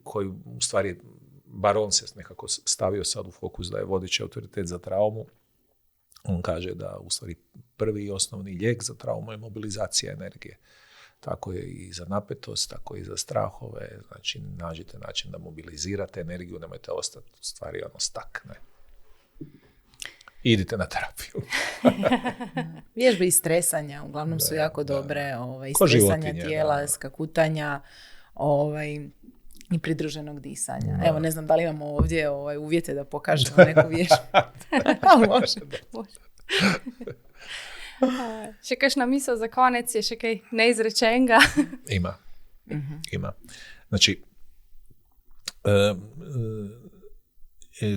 koji u stvari, bar on se nekako stavio sad u fokus da je vodeći autoritet za traumu. On kaže da u stvari prvi i osnovni lijek za traumu je mobilizacija energije. Tako je i za napetost, tako i za strahove. Znači, nađite način da mobilizirate energiju, nemojte ostati u stvari stak, ne. Idite na terapiju. Vježbe iz stresanja uglavnom su jako dobre. Stresanja tijela, skakutanja i pridruženog disanja. Evo, ne znam da li imamo ovdje uvjete da pokažemo neku vježbu. Ali može. Še kakšna misel za konec, je še kaj neizrečenega? Ima. Znači,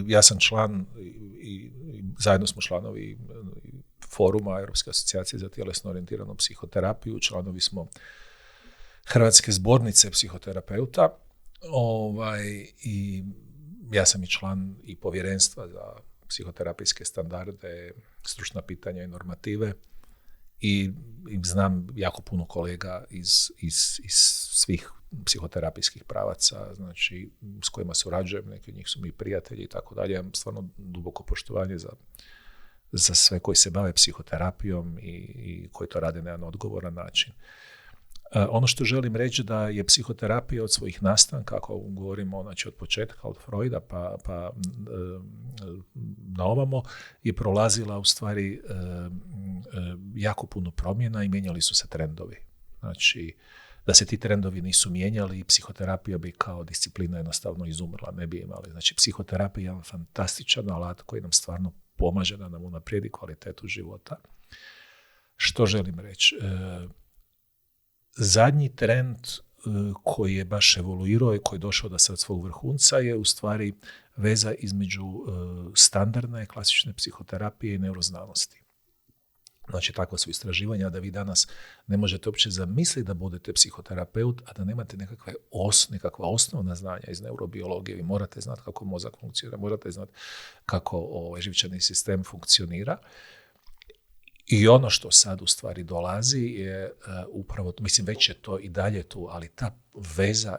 ja sam član i zajedno smo članovi foruma Europske asocijacije za tjelesno orijentiranu psihoterapiju, članovi smo Hrvatske zbornice psihoterapeuta i Ja sam i član i povjerenstva za psihoterapijske standarde, stručna pitanja i normative i znam jako puno kolega iz svih psihoterapijskih pravaca, znači s kojima surađujem, neki od njih su mi prijatelji i tako dalje. Imam stvarno duboko poštovanje za sve koji se bave psihoterapijom i koji to rade na jedan odgovoran način. Ono što želim reći da je psihoterapija od svojih nastanka, ako govorimo znači od početka, od Freuda pa na ovamo, je prolazila u stvari jako puno promjena i mijenjali su se trendovi. Znači, da se ti trendovi nisu mijenjali, psihoterapija bi kao disciplina jednostavno izumrla, ne bi imali. Znači, psihoterapija je jedan fantastičan alat koji nam stvarno pomaže da nam unaprijedi kvalitetu života. Što želim reći? Zadnji trend koji je baš evoluirao i koji je došao do sad svog vrhunca je u stvari veza između standardne klasične psihoterapije i neuroznanosti. Znači, takva su istraživanja da vi danas ne možete uopće zamisliti da budete psihoterapeut, a da nemate nekakva osnovna znanja iz neurobiologije. Vi morate znati kako mozak funkcionira, morate znati kako živčani sistem funkcionira. I ono što sad u stvari dolazi je upravo, mislim već je to i dalje tu, ali ta veza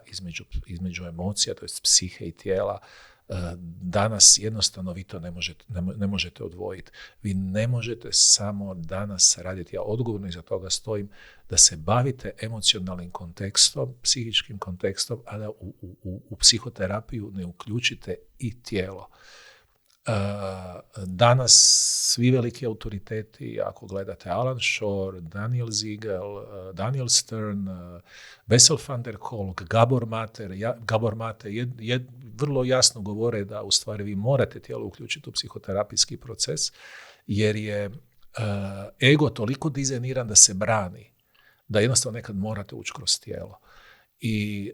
između emocija, to jest psihe i tijela, danas jednostavno vi to ne možete odvojiti. Vi ne možete samo danas raditi, ja odgovorno iza toga stojim, da se bavite emocionalnim kontekstom, psihičkim kontekstom, a da u psihoterapiju ne uključite i tijelo. Danas svi veliki autoriteti, ako gledate Alan Shore, Daniel Siegel, Daniel Stern, Bessel van der Kolk, Gabor Mate vrlo jasno govore da u stvari vi morate tijelo uključiti u psihoterapijski proces, jer je ego toliko dizajniran da se brani, da jednostavno nekad morate ući kroz tijelo. I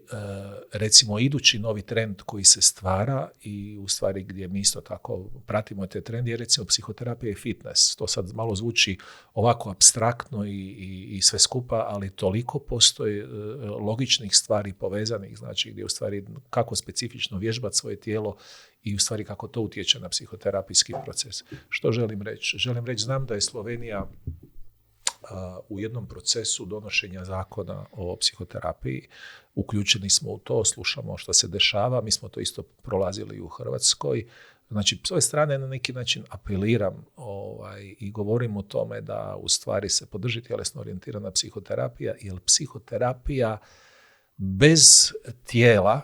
recimo idući novi trend koji se stvara i u stvari gdje mi isto tako pratimo te trende je recimo psihoterapija i fitness. To sad malo zvuči ovako apstraktno i sve skupa, ali toliko postoji logičnih stvari povezanih, znači gdje u stvari kako specifično vježbati svoje tijelo i u stvari kako to utječe na psihoterapijski proces. Što želim reći? Želim reći, znam da je Slovenija u jednom procesu donošenja zakona o psihoterapiji. Uključeni smo u to, slušamo što se dešava, mi smo to isto prolazili u Hrvatskoj. Znači, s ove strane na neki način apeliram i govorim o tome da u stvari se podrži tjelesno orijentirana psihoterapija, jer psihoterapija bez tijela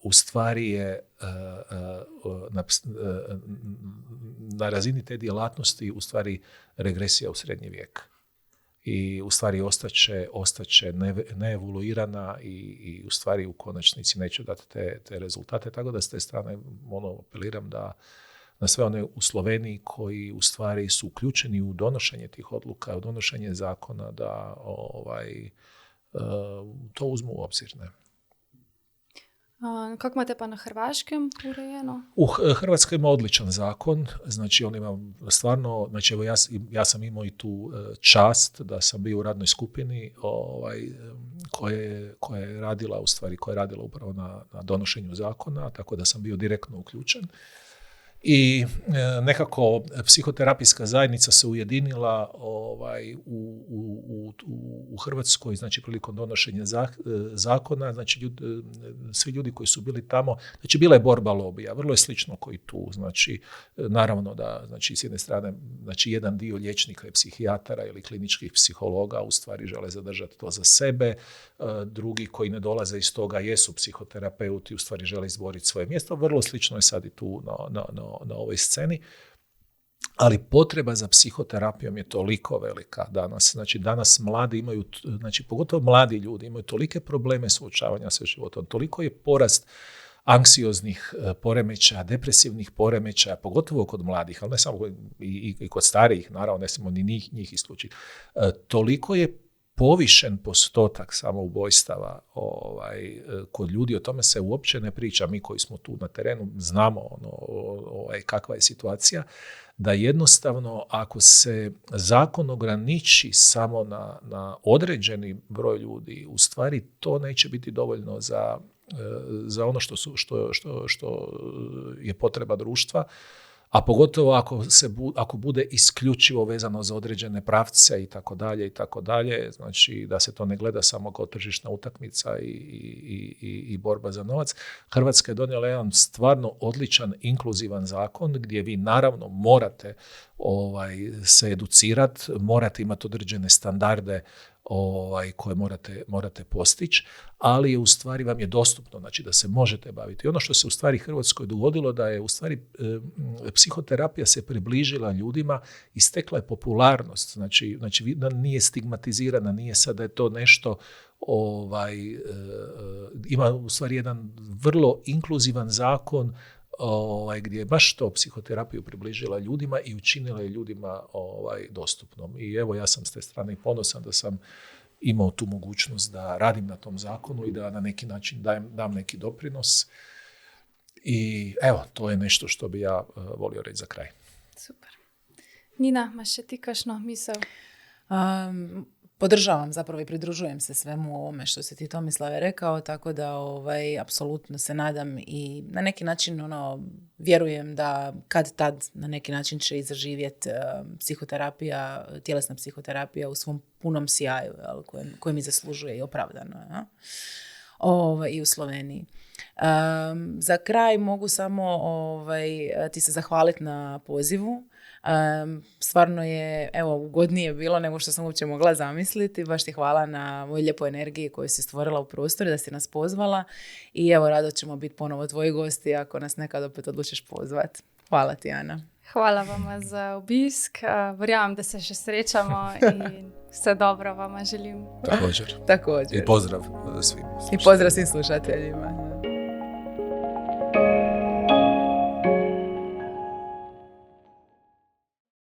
u stvari je na razini te djelatnosti u stvari regresija u srednji vijek. I u stvari ostaće neevoluirana i u stvari u konačnici neće dati te rezultate. Tako da s te strane apeliram da na sve one u Sloveniji koji u stvari su uključeni u donošenje tih odluka, u donošenje zakona, da to uzmu u obzir. Ne? Kako imate pa na Hrvaškem urejeno? U Hrvatskoj ima odličan zakon, znači on ima stvarno, znači evo ja sam imao i tu čast da sam bio u radnoj skupini koja je radila upravo na donošenju zakona, tako da sam bio direktno uključen. I nekako psihoterapijska zajednica se ujedinila u Hrvatskoj, znači prilikom donošenja zakona, znači svi ljudi koji su bili tamo, znači bila je borba lobija, vrlo je slično koji tu, znači naravno da, znači s jedne strane, znači jedan dio liječnika i psihijatara ili kliničkih psihologa u stvari žele zadržati to za sebe, drugi koji ne dolaze iz toga jesu psihoterapeuti, u stvari žele izboriti svoje mjesto, vrlo slično je sad i tu na ovoj sceni, ali potreba za psihoterapijom je toliko velika danas. Znači danas mladi imaju, znači pogotovo mladi ljudi imaju tolike probleme suočavanja sa životom, toliko je porast anksioznih poremećaja, depresivnih poremećaja, pogotovo kod mladih, ali ne samo i kod starijih, naravno ne smemo ni njih isključiti. Toliko je povišen postotak samoubojstava kod ljudi, o tome se uopće ne priča. Mi koji smo tu na terenu znamo kakva je situacija, da jednostavno ako se zakon ograniči samo na određeni broj ljudi, u stvari to neće biti dovoljno za ono što je potreba društva, a pogotovo ako bude isključivo vezano za određene pravce i tako dalje, znači da se to ne gleda samo kao tržišna utakmica i borba za novac. Hrvatska je donijela jedan stvarno odličan inkluzivan zakon gdje vi naravno morate se educirati, morate imati određene standarde koje morate postići, ali je u stvari vam je dostupno, znači da se možete baviti. I ono što se u stvari Hrvatskoj dogodilo, da je u stvari psihoterapija se približila ljudima i stekla je popularnost, znači nije stigmatizirana, nije sad da je to nešto, ima u stvari jedan vrlo inkluzivan zakon gdje je baš to psihoterapiju približila ljudima i učinila je ljudima dostupnom. I evo, ja sam s te strane ponosan da sam imao tu mogućnost da radim na tom zakonu i da na neki način dam neki doprinos. I evo, to je nešto što bi ja volio reći za kraj. Super. Nina, imaš še ti kakšno misel? Podržavam zapravo i pridružujem se svemu ovome što si ti, Tomislave, rekao, tako da apsolutno se nadam i na neki način vjerujem da kad tad na neki način će i zaživjeti psihoterapija, tjelesna psihoterapija u svom punom sjaju, koje mi zaslužuje i opravdano i u Sloveniji. Za kraj mogu samo ti se zahvaliti na pozivu. Stvarno je, ugodnije bilo nego što sam uopće mogla zamisliti. Baš ti hvala na ovoj lijepoj energiji koju si stvorila u prostoru, da si nas pozvala i evo, rado ćemo biti ponovo tvoji gosti ako nas nekad opet odlučiš pozvati. Hvala ti, Ana. Hvala vama za obisk. Verjamem, da se še srečamo i vse dobro vama želim. Također. I pozdrav svim. I pozdrav svim slušateljima.